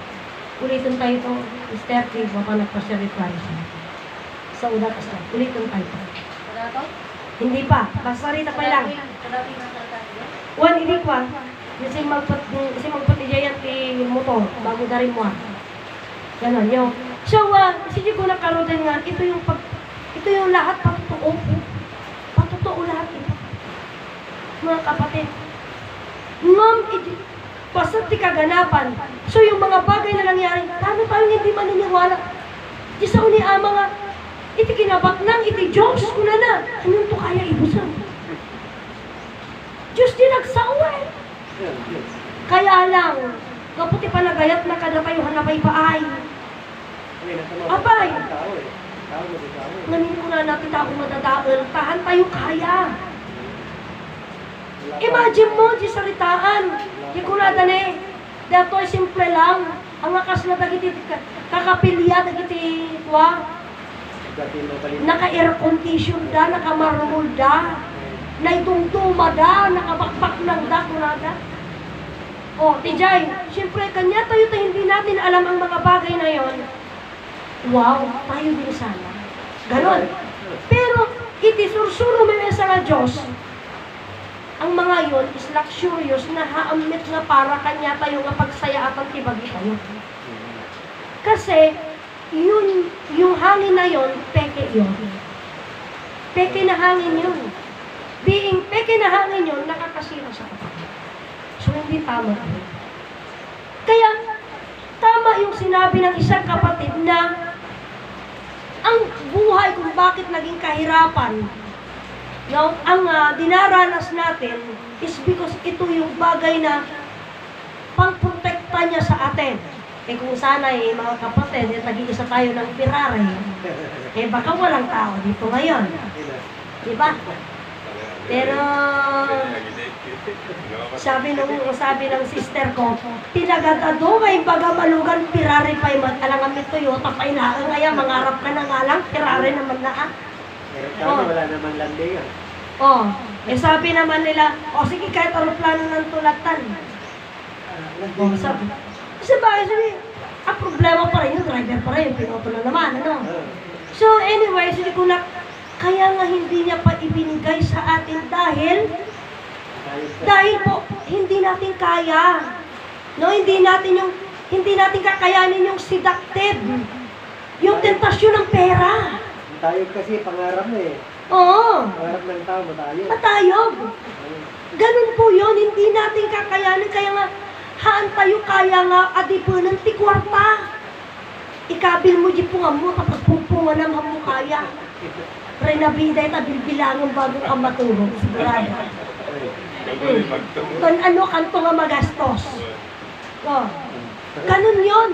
ulitin tayo ito, Mr. T, baka nagpa-reply siya. Sa ulat kasi, ulitin tayo ito. Wala to? Hindi pa, pasarita pa lang. Kadating ng salita niya? One, hindi pa. Kasi magpatijayan ti motor, bago darin mo. Ganon, yung. So, sige ko nakaroon nga, ito yung lahat patotoo. Patotoo lahat ito. Mga kapatid, basta di kaganapan. So yung mga bagay na nangyari, paano tayong hindi maniniwala? Di sa uni ama nga, iti kinabak nang, iti Diyos, kuna na. Anong to kaya ibusan? Diyos din nagsawa eh. Kaya lang, kaputi pa nagayat na kada tayo hanapay paay. Abay, nganin ko na natin ako madadaol, tahan tayo kaya. Imagine mo, di salitaan, di ko na dali, dato ay simple lang, ang akas na dagiti kakapilya, dagiti, naka-air condition da, naka-marmol da, naitungtuma da, nakabakbak ng da, kunada. O, Tijay, siyempre, kanya tayo hindi natin alam ang mga bagay na yon. Wow, tayo din sana. Ganon. Pero, itisursuro may sa Diyos, ang mga yon is luxurious na haamit na para kanya tayo nga pagsaya at ang tibagi tayo. Kasi, yun, yung hangin na yon, peke yun. Peke na hangin yun. Being peke na hangin yun, nakakasira sa kapatid. So, hindi tama yun. Kaya, tama yung sinabi ng isang kapatid na ang buhay kung bakit naging kahirapan, no, ang dinaranas natin is because ito yung bagay na pangprotekta niya sa atin. Eh kung sana mga kapatid, nag-iisa tayo ng Ferrari, baka walang tao dito ngayon. Diba? Pero, sabi ng sister ko, tinagatado kay baga malugan Ferrari pa yung alangan ito Toyota pa ilaan kaya mangarap ka na nga lang, Ferrari naman na Wala naman landing yan. Sabi naman nila, sige kahit aeroplano ng tulatan. Sabi, problema pa rin yung driver pa rin, pinoto na naman, ano? So anyway, hindi ko na, kaya nga hindi niya pa ibinigay sa atin dahil po, hindi natin kaya. No, hindi natin kakayanin yung seductive, yung tentasyon ng pera. Tayo kasi pangarap na eh. Oo. Pangarap ng tao, matayog. Ganun po yun, hindi natin kakayanin. Kaya nga, haan tayo kaya nga adipunan ti kwarta. Ikabil mo di po nga mo, tapos pumpungan naman mo kaya. Renabiday ta bilbilangan bago ka matulog. Sigurado. Kung ano kanto nga magastos. Ganun yun.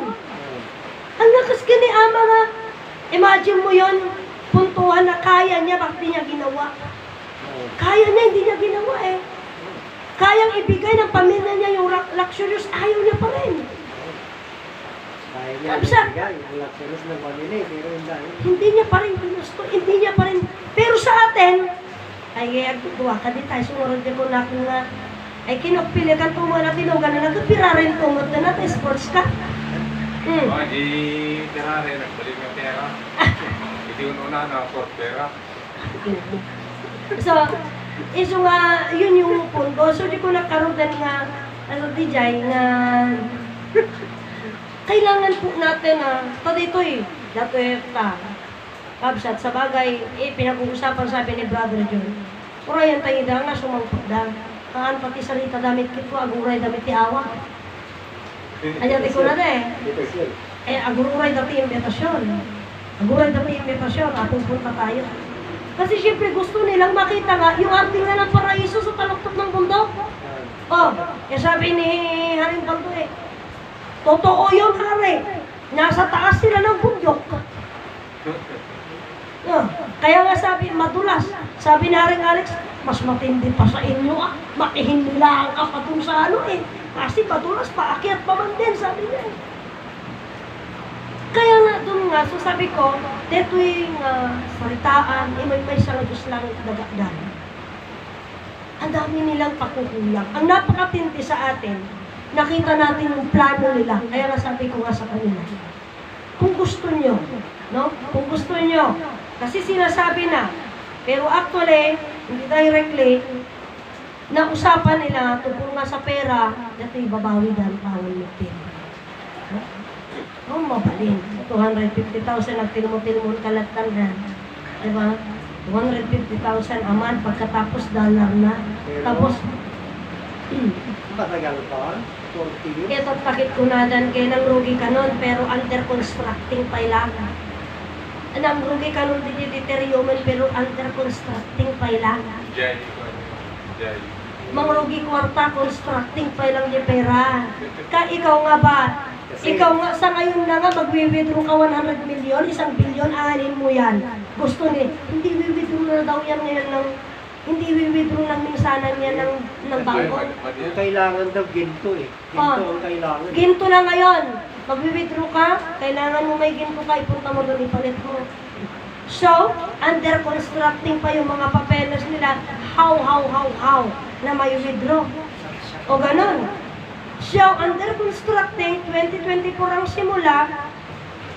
Ang lakas kini ama nga. Imagine mo yun, puntuhan na kaya niya, bakit niya ginawa? Kaya niya, hindi niya ginawa eh. Kayang ibigay ng pamilya niya yung luxurious, ayaw niya pa rin. Kaya niya ibigay yung luxurious ng pamilya, pero hindi niya pa rin ginusto, hindi niya pa rin. Pero sa atin, ay agduwa ka di tayo, sumurod niya ko na kung ay kinapiligan po mo na tinugan na nagpirarin tungod na natin, sports ka. Di Ferrari, nagbalik ng pera. Hindi una na for pera. So nga, yun yung punto. So, di ko nakaroon nga, Dijay, na kailangan po natin dito dato kabsat sa bagay, pinag-uusapan sabi ni Brother John. Urayan tayo nga, sumangkot da. Kaan pati salita damit kito, aguray damit ti awa. Ayan, di ko na aguray dati imbitasyon. Aguray dati imbitasyon, punta tayo. Kasi siyempre gusto nilang makita nga yung ating nga ng paraiso sa taluktok ng bundok. Sabi ni Haring Baldo totoo yun, Hari. Nasa taas sila ng bundok. Kaya nga sabi, madulas. Sabi ni Haring Alex, mas matindi pa sa inyo makihin nila ang kapatong sa kasi madulas pa, akyat pa man din, sabi niya. Kaya nga doon so sabi ko, dito yung salitaan, may sa Diyos lang dagagdan. Ang dami nilang pakukulang. Ang napakatindi sa atin, nakita natin yung plano nila. Kaya nga sabi ko nga sa kanila, kung gusto nyo, no? Kung gusto nyo, kasi sinasabi na, pero actually, hindi directly, na usapan nila tungkol nga sa pera, dito ibabawi dahil bawal yung pera. Mabalin. 250,000 nagtilmo-tilmon kalatan na. Diba? 250,000 aman pagkatapos dollar na. Tapos, Matagal pa. 40 years. Ito takit ko na dan kay nang rugi ka nun, pero under constructing pa lang. Nang rugi ka nun din deterioman, pero under constructing pa lang. Jai. Jai. Mangrugi kwarta, constructing pa lang di pera. Ka ikaw nga ba? Kasi- Ikaw nga sa ngayon na nga mag-withdraw ka 100 million, 1 billion, aanin mo yan. Gusto ni, hindi withdraw na daw yan ngayon ng, hindi withdraw ng minsanan yan ng bangko. Ang kailangan daw ginto eh. Ginto ang kailangan. Ginto na ngayon. Mag-withdraw ka, kailangan mo may ginto ka, ipunta mo doon, ipalit mo. So, under constructing pa yung mga papeles nila, how, na may withdraw. O ganon. So, under constructing, 2024 ang simula,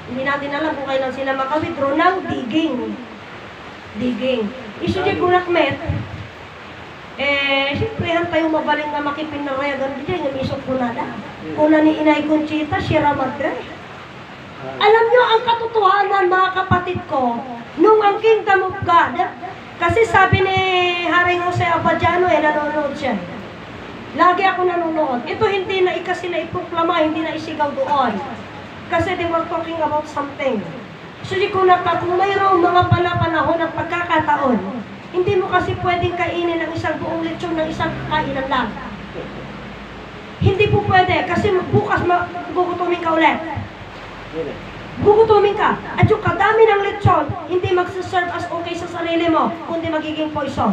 hindi natin alam kung kailan sila maka-withdraw ng digging. Digging. Isu di kunakmet, siyempre han tayo mabaling nga makipinarayagan din yung isok ko nada. Kuna ni Inay Conchita, Sierra Madre. Alam nyo ang katotohanan mga kapatid ko, nung ang Kingdom of God, kasi sabi ni Haring Jose Abadiano nanonood siya. Lagi ako nanonood. Ito hindi na kasi na iproklama, hindi na isigaw doon. Kasi they were talking about something. So di ko kung mayroong mga panahon ng pagkakataon, hindi mo kasi pwedeng kainin ng isang buong lechon ng isang kainan lang. Hindi po pwede kasi bukas gugutumin ka ulit. Gugutumin ka. At yung kadami ng lechon, hindi magsaserve as okay sa sarili mo, kundi magiging poison.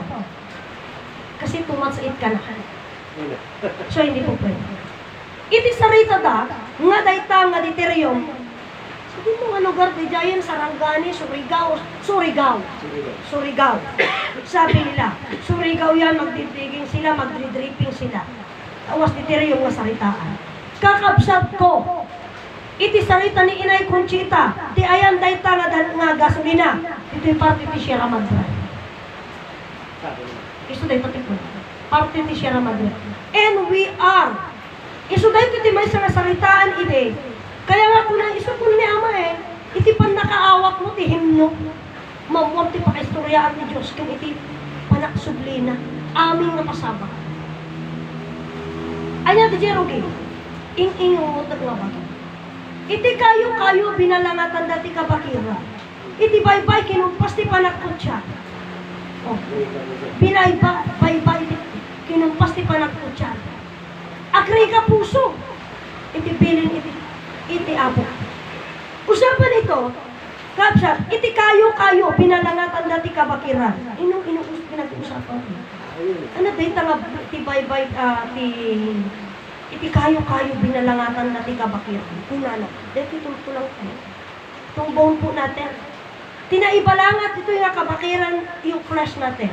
Kasi too much eat ka na. So hindi po pwede. Iti sarita da, nga dayta nga diteriyom. Sabi mo nga lugar di Jayan, Sarangani, Surigao. Sabi nila, Surigao yan, magdidiging sila, magdridripping sila. Awas diteriyom nga saritaan. Kakabsat ko, iti sarita ni Inay Conchita, ti ayan dayta nga gasolina. Ito'y parte ti Sierra Madre. Iso dayta ti po. Parte ti Sierra Madre. And we are. Iso dayta ti may saritaan ide. Kaya nga kung iso ko ni Ama iti pan nakaawak mo ti himno. Mamuam ti pakaistoryahan ni Diyos kung iti panaksublina. Aming nga pasaba. Anya ti Jerogi. Ing-ingong nga ba? Iti kayo binalangatan dati kabakira. Iti baybay kinumpas ti panakot siya. Oh. Baybay kinumpas ti panakot siya. Agri ka puso. Iti bilin iti abo. Usapan ito, kapsat, iti kayo binalangatan dati kabakiran. Pinag-uusapan ko. Ano dahil nga ti baybay iti kayo binalangatan natin kabakiran. Kunana, dahil ito lang po. Itong bone po natin. Tinaibalangat ito yung kabakiran, yung flesh natin.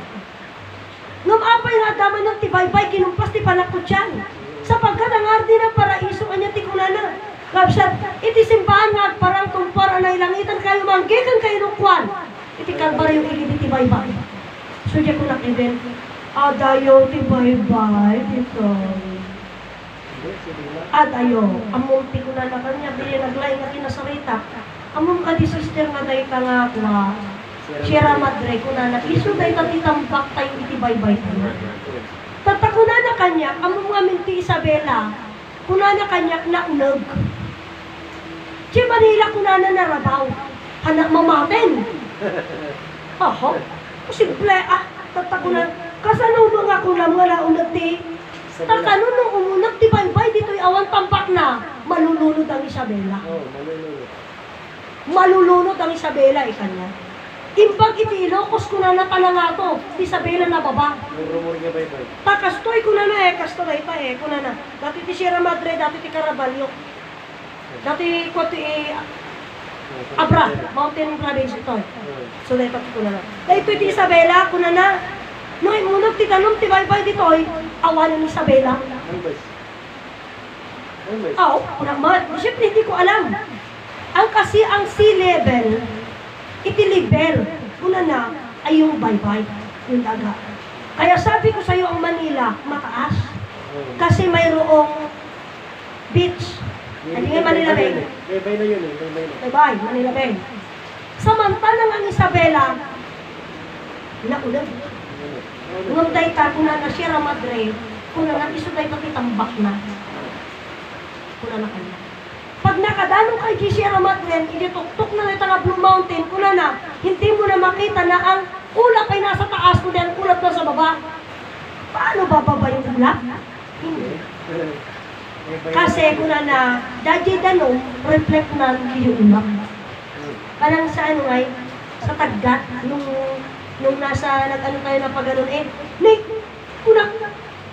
Ngumapay nga daman ng tibaybay, kinumpas ti panakot yan. Sapagkat ang ardi ng paraiso, anya ti kunana. Kapsat, iti simbahan nga parang tumpar na ilangitan kayo, manggikan kayo ng kwan. Iti kalbar yung igit tibaybay. So, diya ko nakibin, adayo tibaybay, ito. At ayo, among ti ko na kanya, bili naglay nga kinasarita. Among ka di sister nga dahi ka nga kwa, Sierra Madre ko na iso dahi tatitambak tayo itibaybay tayo. Tatakuna na kanya, among nga minti Isabela, kuna na kanya na unag. Di Manila kuna na narabaw, hanak mamamen. Aho, simple tatakuna, kasanuno nga kuna mga naunag ti, takano nung umunag ti baybay dito'y awan tampak na malulunod ang Isabela. Oh, malulunod. Malulunod ang Isabela kanya. Imbag iti Ilocos ko na napalangato, Isabela na baba. Rumor niya bye-bye. Takastoy ko na kastoy pa ko na na. Dati ti Sierra Madre, dati ti Caraballo. Dati ko ti Abra, Mountain Province ito. So dahil ko na na. Dahil ito ti Isabela ko na na. Nung imunag ti tanong ti baybay dito'y awan ni Isabela. Aw, naman. Siyempre hindi ko alam. Ang sea level, iti level, una na ay yung baybay, yung daga. Kaya sabi ko sa iyo ang Manila, mataas. Kasi mayroong beach. Hindi nga Manila Bay. Baybay na yun Baybay, Manila Bay. Samantalang ang Isabela, naulan. Nung day ta kuna na Sierra Madre, Kuna na, iso tayo patitambak na. Kuna na kanya. Pag nakadanong kay Gisera Madlen, idituktok na na nga Blue Mountain, kuna na, hindi mo na makita na ang ulap ay nasa taas, kundi ang ulap na sa baba. Paano bababa yung ulap? Hindi. Kasi kuna na, dadya danong, reflect na yung ulap. Parang sa ano ngay, sa taggat, nung nasa, nag-ano tayo na pag-ganon Nick, kuna,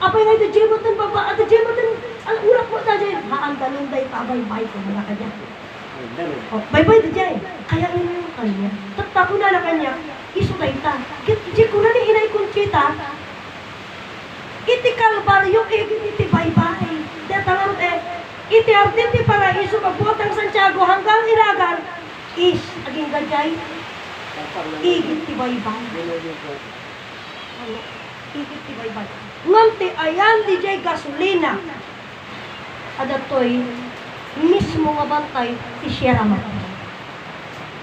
apay nga ito, Jemotan baba, at Jemotan, ang ulap mo na dyan, haandanon day tabay-bay ko, wala ka dyan. Oh, bye-bye na dyan. Kaya yun yung kanya. Tatta ko na na kanya, isutay ta. Kaya ko na ni Inay Conchita, iti kalbaryo, iti bye-bye. Daya tangan iti ardenti para iso kabuotang Santiago hanggang Ilagan, is, aging gajay, igit ti bye-bye. Igit ti bye-bye. Nganti ayan di jay gasolina. Adatoy, mismo nga bantay, ti Sierra Madre.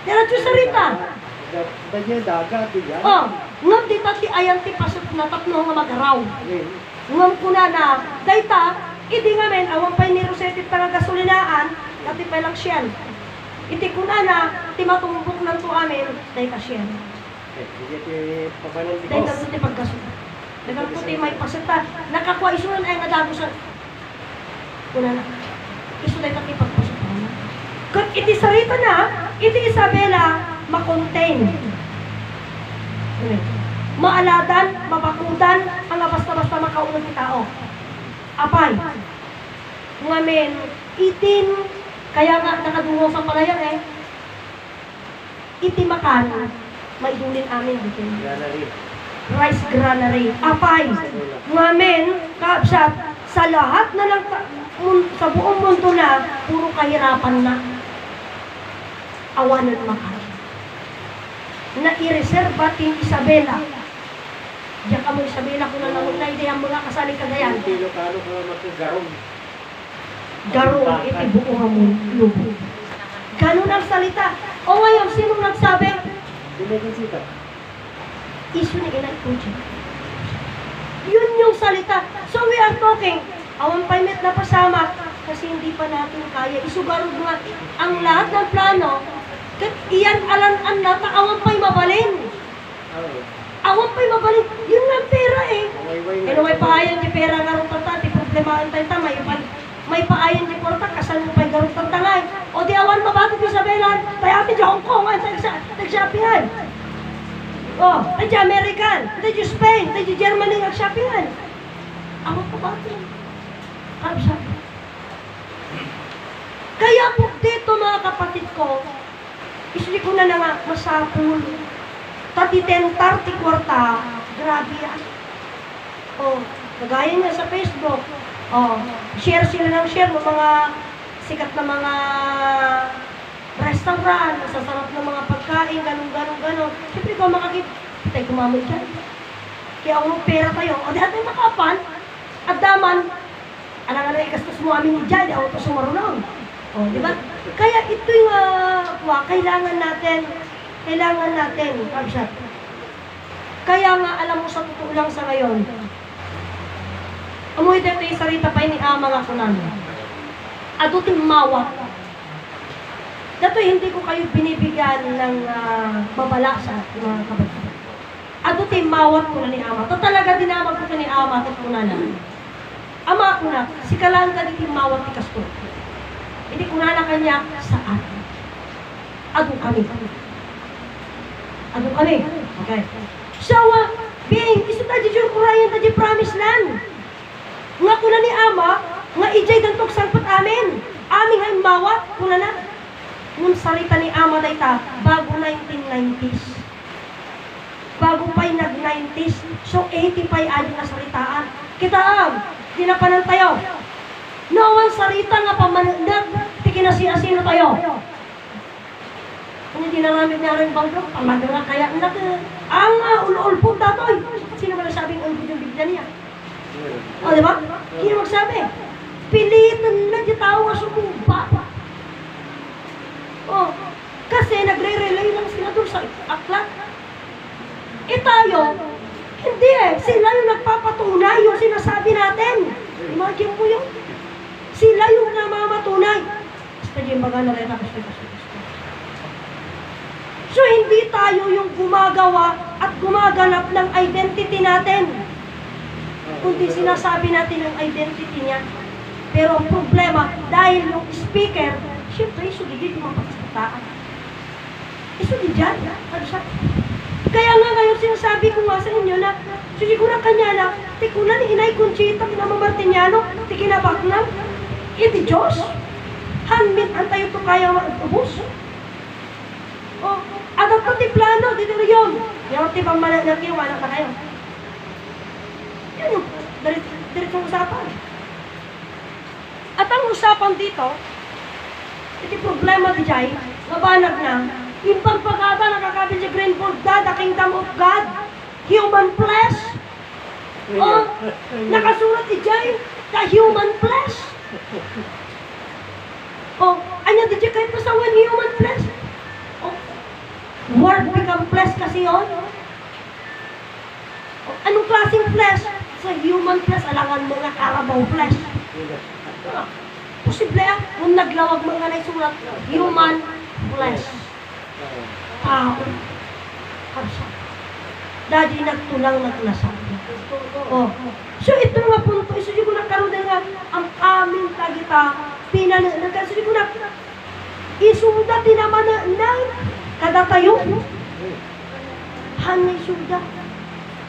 Diretso sarita. Dadya dagat, diyan. Oh, ngam di tati ayan ti pasok na tapno nga magaraw. Ngam kuna na, dayta, idi nga men, awang pa'y ni Rosette para gasolinaan, dati pa lang siyan. Iti kuna na, ti matumbok ng to amin, dayta siyan. Dayta to ti paggasolina. Dagang puti may pasita. Nakakuha isunan ay nadago sa... Kuna na. Isu tayo pati pagpasita na. Kung iti sarita na, iti Isabela, makontain. Maaladan, mabakudan, ang basta-basta makaunan ni tao. Apay. Ngamen, itin, kaya nga nakadungo sa palayan iti makan, maidulin amin dito. Rice granary. Apay. Ngamen, kaabsat, sa lahat na lang, sa buong mundo na, puro kahirapan na. Awanan makan. Na i-reserva tin Isabela. Diyan ka mo Isabela, kung nanamon na ideya mo nga kasaling kagayan. Pilokano ko magkagarong. Garong, iti buo nga mo, lubo. Ganun ang salita. O ngayon, sinong nagsabi? Pinagkonsita. Isu ni Inay Conchita. Yun yung salita. So we are talking, awang paymet na pasama, kasi hindi pa natin kaya. Isugarod nga ang lahat ng plano, kat iyan alan-an na, awang pay mabalin. Awang pay mabalin. Yun nga pera Pero may paayan di pera nga rin tata, di problema ang tayo may paayan di porta, kasal mo pa'y garong tantangay. O di awan mabagot di Isabela, tayo atin di Hong Kong, nag-shoppingan. Oh, tayo di American, tayo di Spain, tayo di Germany nag-shoppingan. Awang mabagot. Kapsa. Kaya po dito mga kapatid ko, isli ko na nga masapul. Tati tentar ti kwarta, grabe yan. Oh, kagaya nga sa Facebook. Oh, share sila ng share ng mga sikat na mga restaurant, masasarap na mga pagkain, ganun. Siyempre ikaw makakita, tayo kumamay dyan. Kaya kung pera tayo, o dihan tayo makapan, at daman, alang na ikastos mo amin ni Jai, ako ito sumarunong. O, di ba? Kaya ito yung, kailangan natin, Kabsat. Kaya nga, alam mo sa totoo lang sa ngayon, amoy dito yung sarita pa ni ama nga kunan. Adutin mawat. Dato hindi ko kayo binibigyan ng babala sa mga kabata. Adutin mawat ko na ni ama. To talaga dinamag ko ni ama at kunan na. Ama ko na, si kalang ka dito mawat ni kasto. Hindi ko na kanya sa atin. Adu kami. Okay. So, being, isa tayo dyan kurayan tayo promise land. Nga kuna ni ama, nga ijay dantog sangpot amin. Aming halimbawa, kuna na. Nung salita ni ama na ita, bago 1990s. Bago pa'y nag-90s. So, 80 pa'y ayon na salitaan. Kita di na panan tayo. Nawang salita nga pamanag, tikinasi-asino tayo. Kung hindi naramit niya rin bangko, pamaga nga kaya ang ul-ul po datoy. Sino ba nasabing ulbud yung Biblia niya? O, di ba? Sino magsabi? Pilitan na di tao nga sumumpa. O, kasi nagre-relay lang sila doon sa aklat. Tayo, hindi sila yung nagpapatunay yung sinasabi natin. bagyan mo yun. Sila yung namamatunay. Basta yung baga na rin ako. So, hindi tayo yung gumagawa at gumaganap ng identity natin. Kundi sinasabi natin ang identity niya. Pero ang problema, dahil yung speaker, siyempre, sugigit yung mapagsataan. Isugid dyan. Kaya nga ngayon sinasabi ko nga sa inyo na siguro kanya na tikunan ni Inay Conchita na Martiniano, tikinabak na, hindi Diyos. Hanmit ang tayo to kaya mag-ubos. O, agad pati plano, dito rin yun. Yung tibang nagkiwanan na kayo. Yan yung diretsong usapan. At ang usapan dito, iti problema di Jai, mabanag na, yung pagpagkata nakakabit sa Greenfield God, the kingdom of God, human flesh. O, nakasulat di Jai, the human flesh. O, anya di Jai kayo pasawan human flesh? O, word become flesh kasi yun. O, anong klaseng flesh? Sa human flesh, alangan mga karabaw flesh. Posible kung naglawag mga naisulat, human flesh. Tao. Kapsa. Dadi nagtulang naglasap. Oh. So ito nga punto, isuli ko nagkaroon din nga ang aming tagita, pinanagkasuli ko na, isuda tinaman na kada tayo. Hanay suda.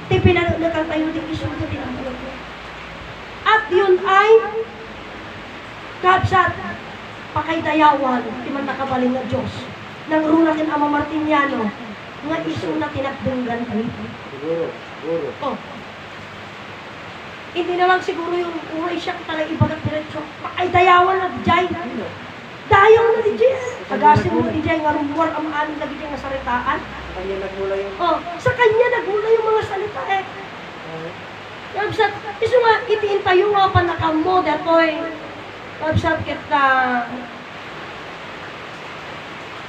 Ti pinanagkal tayo din isuda tinaman na. At yun ay kapsat, pakaydayawan, di man nakabaling na Diyos. Nang runakin Ama Martiniano, nga iso na tinakbunggan kami. Siguro. Oh. Hindi na lang siguro yung uray siya talaga ibagat diretsyo. Pakaydayawan na Dijay. Dayaw na Dijay. Agasin mo Dijay, nga rumuwar ang amin na Dijay nga salitaan. Kanya nagmula yung... Oh, sa kanya nagmula yung mga salita eh. Kapsat, iso nga itiin tayo nga pa nakamo, datoy. Kapsat kita,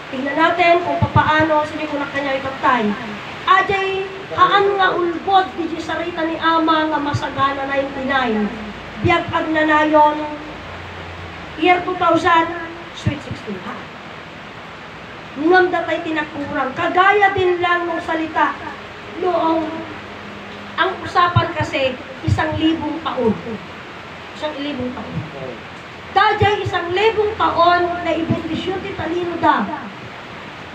tingnan natin kung paano sini ko na kanya ikaptay. Ajay, haan nga ulbod di sarita ni Ama nga masagana na yung inay. Biyag agnanayon, year 2000, sweet 16 ha. Ngam datay tinakurang, kagaya din lang ng salita noong ang usapan kasi 1,000 taon. 1,000 taon. Kajay 1,000 taon na ibendisyon ti talino da.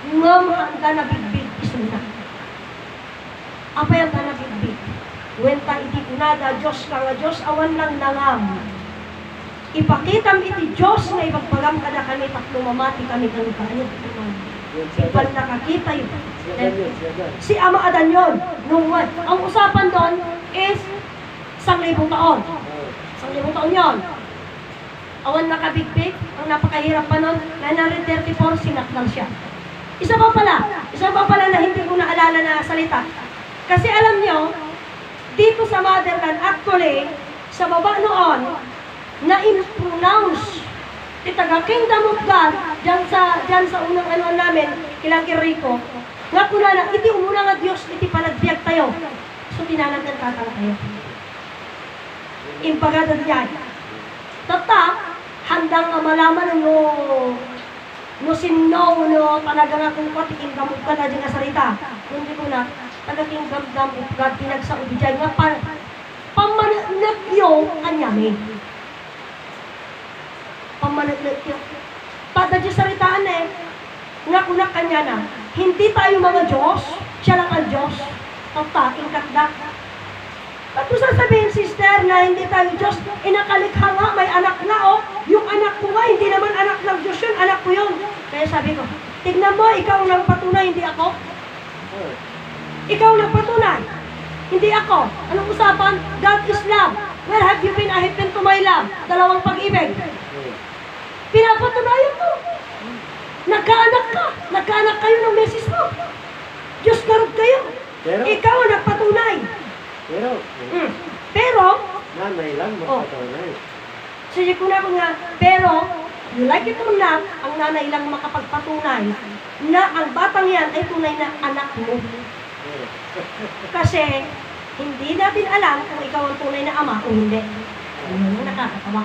Ngam hangga nabigbig isuna. Apa yung nabigbig? Wenta iti kunada, Diyos ka nga Diyos, awan lang nangam. Ipakitam iti Diyos na ipagpagam ka na kami, taklo mamati kami kami kanya. Ipal nakakita yun. Si Ama Adan yun. Ang usapan doon is 1,000 taon. 1,000 taon yun. Awan nakabigbig, ang napakahirap pa nun, 934, sinakdal siya. Isa pa pala na hindi ko naalala na salita. Kasi alam nyo, dito sa motherland, actually, sa baba noon, na-pronounce itaga Kingdom of God, dyan sa unang ano namin, kilang Rico, nga kuna na, iti umuna nga Diyos, iti panagbiag tayo. So, tinanagdan tatala tayo. Impagada diyan. Tata, handang malaman no sinno, no talaga nga kung pati Kingdom of God na dyan nga salita. Kundi ko na, taga Kingdom of God, pinagsaudi dyan nga pamanagyo kanyami. Pamanagyo. Pada dyan salitaan eh, nga kunak kanya na, hindi tayo mga Diyos, siya lang ang Diyos. Tata, ingkatda. Ba't mo sasabihin, sister, na hindi tayo Diyos, inakalikha nga, may anak na, oh. Yung anak ko nga, hindi naman anak ng Diyos yun, anak ko yun. Kaya sabi ko, tignan mo, ikaw lang patunay, hindi ako. Ikaw lang patunay, hindi ako. Anong usapan? God is love. Where have you been? I have been to my love. Dalawang pag-ibig. Pinapatunayan mo. Nagkaanak ka. Nagkaanak kayo ng mesis mo. Diyos karod kayo. Pero, Ikaw ang nagpatunay. Pero, nanay lang magpatunay. sige ko na nga, pero, you like it or not, ang nanay lang makapagpatunay na ang batang yan ay tunay na anak mo. Kasi, hindi natin alam kung ikaw ang tunay na ama o hindi. Yun yung nakakatawa.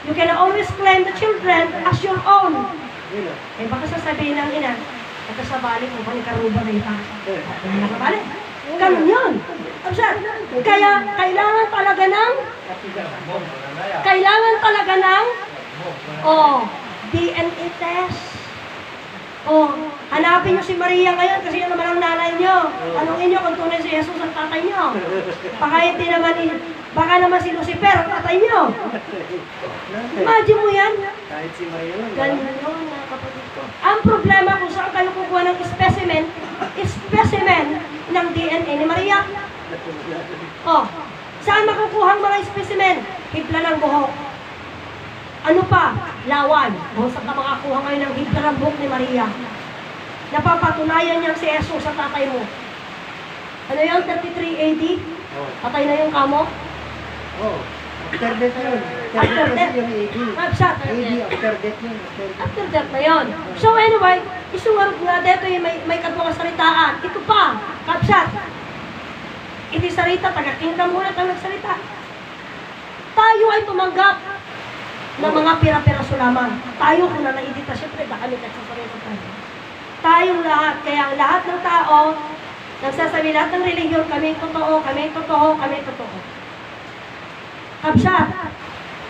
You can always claim the children as your own. Yun o. Eh baka sasabihin ng ina, nagkasabali mo ba ni Karuba na iba? Nakabali. Ganun yun. Absat. Kaya kailangan talaga ng DNA test. Hanapin nyo si Maria ngayon kasi yun naman ang nanay nyo. Tanungin nyo kung tunay si Jesus ang tatay nyo. Baka naman si Lucifer ang tatay nyo. Imagine mo yan. Kahit si Maria lang. Ganun yun, mga kapatid ko. Ang problema kung saan kayo kukuha ng specimen ng DNA ni Maria. Saan makukuha ang mga specimen? Hibla ng buhok. Ano pa? Lawan. Saan ka makakuha ngayon ng hibla ng buhok ni Maria? Napapatunayan niyang si Jesus sa tatay mo. Ano yun? 33 AD? Patay na yung kamo? After death yun. After death? Yung AD. Absat. AD, after death yun. After that na yun. So anyway, isungarot nga dito yung may kadwa salitaan. Ito pa, kapsat. Iti salita, taga-kingdom muna ang nagsalita. Tayo ay tumanggap ng mga pira-piraso lamang. Tayo kung na naidita, syempre, kami nagsasalita tayo. Tayong lahat, kaya ang lahat ng tao, nagsasabi lahat ng religion, kami totoo, kami totoo, kami totoo. Kapsat,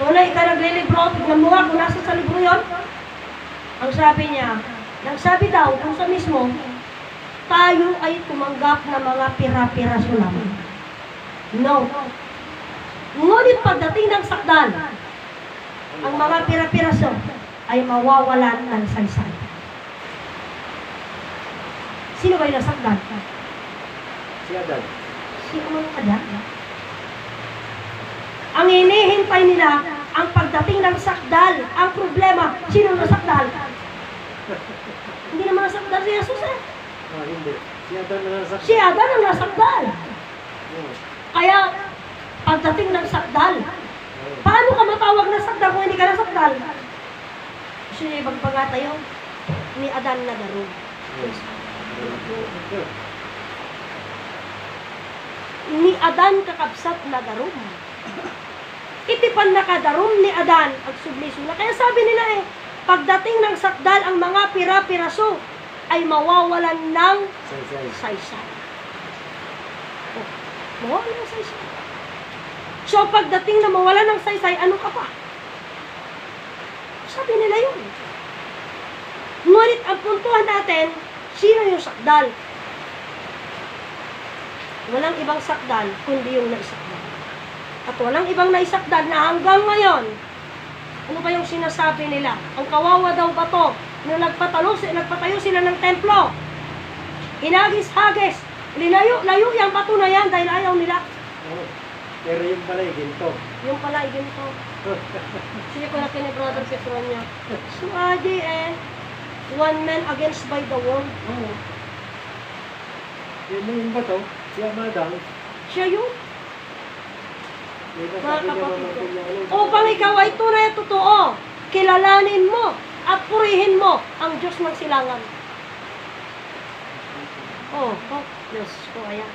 tunay ka naglilibro, tignan mo nga kung nasa sa libro yun. Ang sabi niya, nagsabi daw kung sa mismo, tayo ay tumanggap ng mga pira-piraso lamang. No. Ngunit pagdating ng sakdal, ang mga pira-piraso ay mawawalan ng saysay. Sino ba yung nasakdal? Si Adan. Sino man Adan? Ang hinihintay nila, ang pagdating ng sakdal, ang problema, sino nasakdal? Hindi naman nasakdal si Jesus eh. Hindi. Si Adan na nasa... Si Adan ang nasakdal. Kaya, pagdating ng sakdal, paano ka matawag na sakdal kung hindi ka nasakdal? Kasi bagbaga tayo, ni Adan na garo. Ni Adan kakabsat na garum. Itipan na kadarum ni Adan ang submisyon. Kaya sabi nila pagdating ng sakdal, ang mga pira-piraso ay mawawalan ng saysay. Mawawalan ng saysay. So, pagdating na mawala ng saysay, ano ka pa? Sabi nila yun. Ngunit ang puntuhan natin, sino yung sakdal? Walang ibang sakdal, kundi yung naisakdal. At walang ibang naisakdal na hanggang ngayon, ano ba yung sinasabi nila? Ang kawawa daw ba to? Nung nagpatayo sila ng templo, hinagis-hagis, layo yung bato na yan dahil ayaw nila. Pero yung pala, ginto. Yung pala, ganito. Sige ko na kini Brother Petronia. So, adi one man against by the world. Yun na yung bato, si Amadang. Siya yun. Mga Mga kapatid ko. Upang ikaw ay tunay at totoo, kilalanin mo at purihin mo ang Diyos ng silangan. Diyos ko, ayan.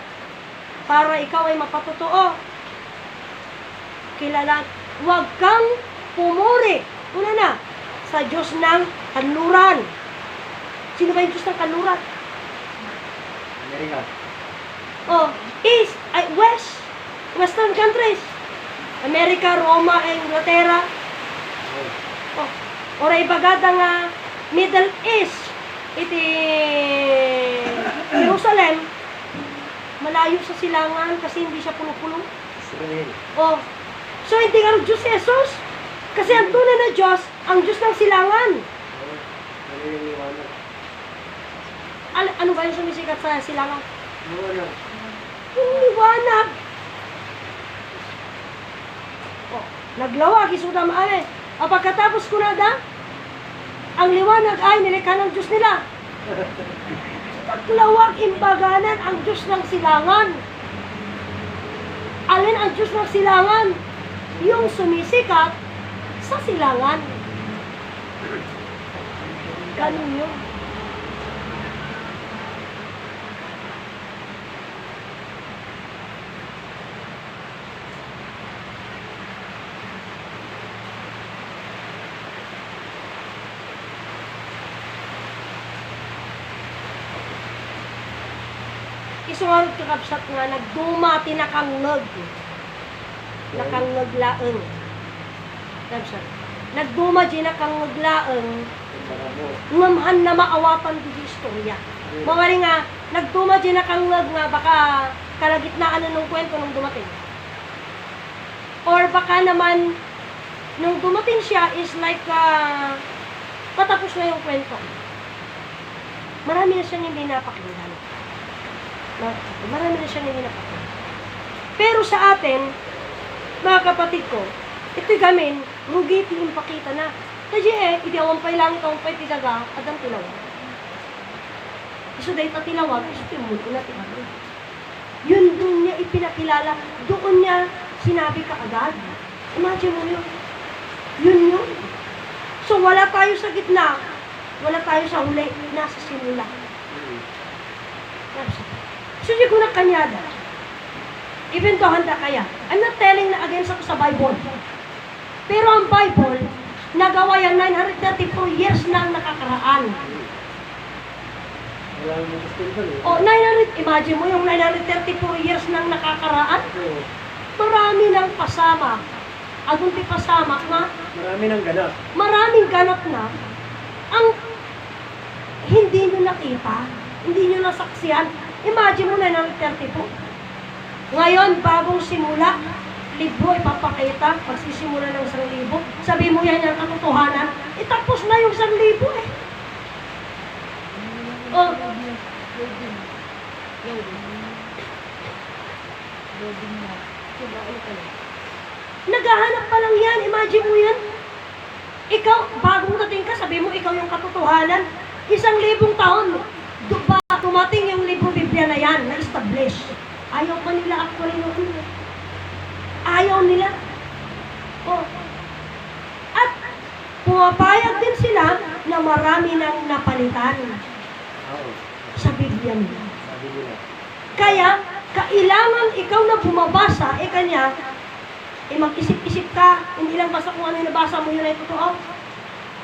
Para ikaw ay mapatotoo, huwag kang pumuri. Una na, sa Diyos ng kanluran. Sino ba yung Diyos ng kanluran? Amerika. East, West, Western countries. Amerika, Roma, Inglaterra. Oray bagada nga Middle East. Iti Jerusalem. Malayo sa silangan kasi hindi siya puno-puno. Israel. So hindi nga Diyos si Jesus. Kasi ang tunay na Diyos, ang Diyos ng silangan. Ano yung liwanag? Ano ba yung sumisikat sa silangan? Liwanag. Yung liwanag. Naglawag, isudam ay. Pagkatapos ko na ang liwanag ay nilikha ng Diyos nila. Naglawag, imbaganan ang Diyos ng silangan. Alin ang Diyos ng silangan? Yung sumisikat sa silangan. Ganun yun. Isungarot kakabsat nga, nagduma, tinakangag. Nakangag laeng. Kabsat. Nagduma, ginakangag laeng. Ngamhan na maawatan di istorya. Mawari nga, nagduma, ginakangag nga, baka kalagitnaan na nung kwento nung dumating. Or baka naman, nung dumating siya is like, patapos na yung kwento. Marami na siyang hindi napakinggan. Marami na siyang hindi napakinggan. Pero sa atin, mga kapatid ko, ito'y gamin, rugi ti impakita na. Kasi hindi awang pa'y langit, awang pa'y tidaga, at ang tinawag. So dahil na tinawag, iso timulo na tinawag. Yun doon niya ipinakilala, doon niya sinabi ka agad. Imagine mo yun. Yun yun. So wala tayo sa gitna, wala tayo sa huli, nasa simula. So di ko na kanyada. Even though handa kaya. I'm not telling na against ako sa Bible. Pero ang Bible, nagawa yan 934 years na ang nakakaraan. Wala mo gusto doon eh. O, 900, imagine mo yung 934 years na ang nakakaraan. Marami nang pasama. Agunti pasama nga. Marami nang ganap. Maraming ganap na ang hindi nyo nakita, hindi nyo nasaksiyan. Imagine mo 934. Ngayon, bagong simula, libro ipapakita, pagsisimula ng 1,000. Sabi mo yan yung katotohanan, itapos na yung 1,000 eh. Oh, naghahanap pa lang yan, imagine mo yan. Ikaw, bagong dating ka, sabi mo ikaw yung katotohanan. 1,000 taon, tumating yung libro Biblia na yan, na-establish. Ayaw pa nila actually noon. Ayaw nila. Oh. At pumapayag din sila na marami nang napalitan Oo. sa Biblia nila. Sabi nila. Kaya, kailangan ikaw na bumabasa, kanya, mag-isip-isip ka, hindi lang basta kung ano yung nabasa mo yun ay totoo.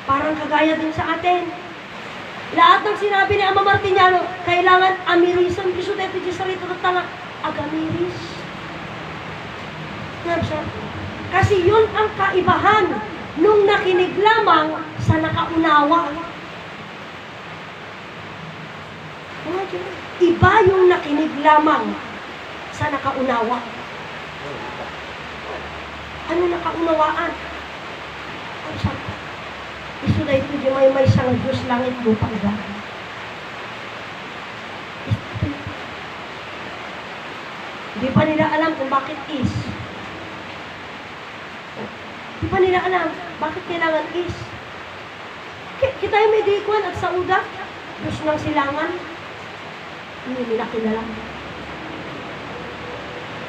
Parang kagaya din sa atin. Lahat ng sinabi ni Ama Martiniano, kailangan amirisan, piso dito di sarito na tanga, agamiris. Kasi yun ang kaibahan nung nakinig lamang sa nakaunawa. Iba yung nakinig lamang sa nakaunawa. Ano nakaunawaan? Ang sabi. Isu na ito di may sang Diyos langit lupa iba. Hindi pa nila alam kung bakit is. Hindi pa nila alam bakit kailangan is. Kita yung may dikwan at sauda, Diyos ng silangan. Hindi nila kilala.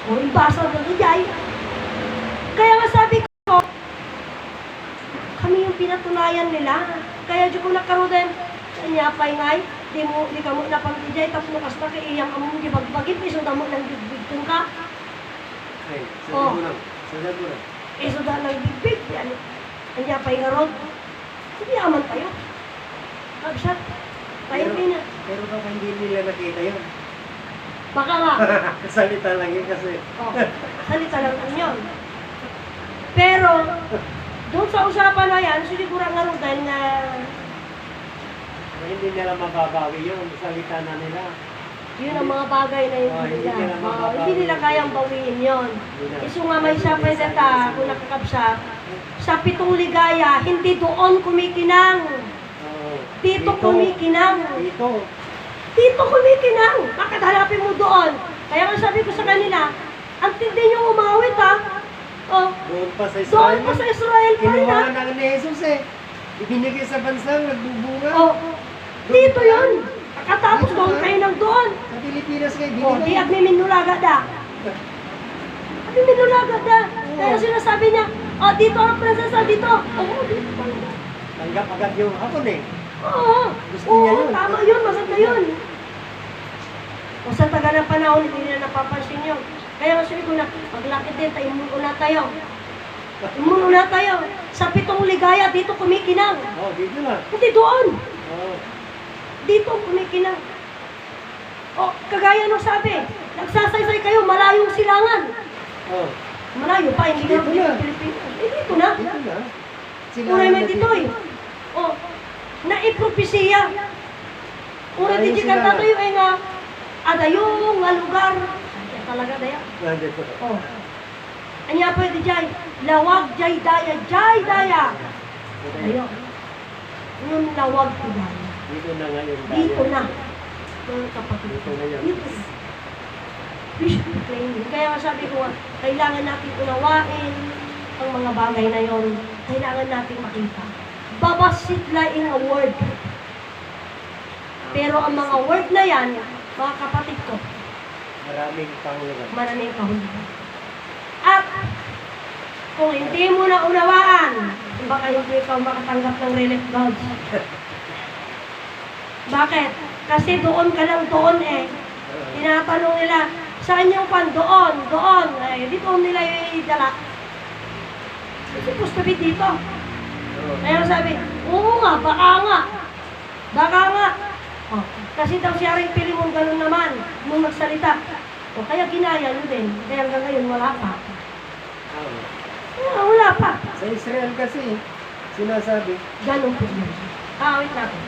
O ibasa na gajay. Kaya nga sabi ko, kami yung pinatunayan nila. Kaya di ko nakaroon kanya pa'y ngay, di ka mo napangtijay, tapos nukas na kay iyang among di bagbagit, isong damo ng bigbig ka. Ay, Oh. sabi mo lang. Sabi mo lang. Isong damo ng bigbig, kanya pa'y ngarod. Hindi aman tayo. Kabsat, tayo pina. Pero baka hindi nila nakita yun. Baka nga. Salita lang yun kasi. Oh, salita lang yun. Pero, doon sa usapan na yan, siguro nga rin dahil nga Hindi nila mababawi yun. Salita na nila. yun ang mga bagay na hindi hindi nila. nila mababawi. Hindi nila kayang bawiin yun. Iso nga may isa presenta, kung nakakabsa, sa 7 ligaya, hindi doon kumikinang. Oo. Dito kumikinang. Dito. Dito kumikinang. Bakit hanapin mo doon? Kaya nga sabi ko sa kanila, ang tindi nyo umawit ha. Oh, Doon pa sa Israel. doon pa sa Israel pa rin ha. Kinuha na ni Jesus eh. Ibinigay sa bansang nagbubunga. Oh, dito yun. Katapos doon kayo ng doon. Sa Pilipinas kayo, Oh, di binigay. at may minulaga da. At may minulaga da. Kaya sinasabi niya, oh, dito ang prinsesa, dito. Oo, dito talaga. Tanggap agad yung hapon eh. Oo, Gusto niya yun. tama yun, masanda yun. O sa taga ng panahon, hindi nila napapansin yun. Kaya nga sabi ko na, paglakit din, imuno na tayo. Imuno na tayo. Sa 7 ligaya, dito kumikinang. Oh, dito na. Hindi doon. Oh. Dito kumikinang. O, kagaya nung sabi, nagsasaysay kayo, malayong silangan. Oh, Malayo pa, hindi Dito ka dito na. sa Pilipinas. Eh, dito na. ito na. Unay may ditoy. O, naipropesiya. Una di Malayong jikan silangan. tayo ay nga, adayong nga lugar. Ay, talaga daya. Nandito. O, anya pwede jay, lawag jay daya. Ayo. Yung lawag ko daya. Dito na ngayon tayo. Dito na. Mga kapatid. Dito na yan. Dito na. We should be claiming. Kaya sabi ko, kailangan natin unawain ang mga bagay na yon. Kailangan natin makita. Babasit laing a word. Pero ang mga word na yan, mga kapatid ko, Maraming panglaban. maraming kahulugan. At kung hindi mo na unawaan, baka hindi ka makatanggap ng relief gauge. Bakit? Kasi doon ka lang doon eh. Tinatanong nila, saan yung pan? Doon, doon. Ay, dito nila yung dala. Supposed to be dito. Kaya sabi, oo nga, baka nga. Baka nga. Oh, kasi daw si Aring Pilimon ganun naman, nung nagsalita. O kaya ginaya nyo din. Kaya hanggang ngayon wala pa. Wala pa. Sa Israel kasi, sinasabi, Ganun po yun. Wait natin.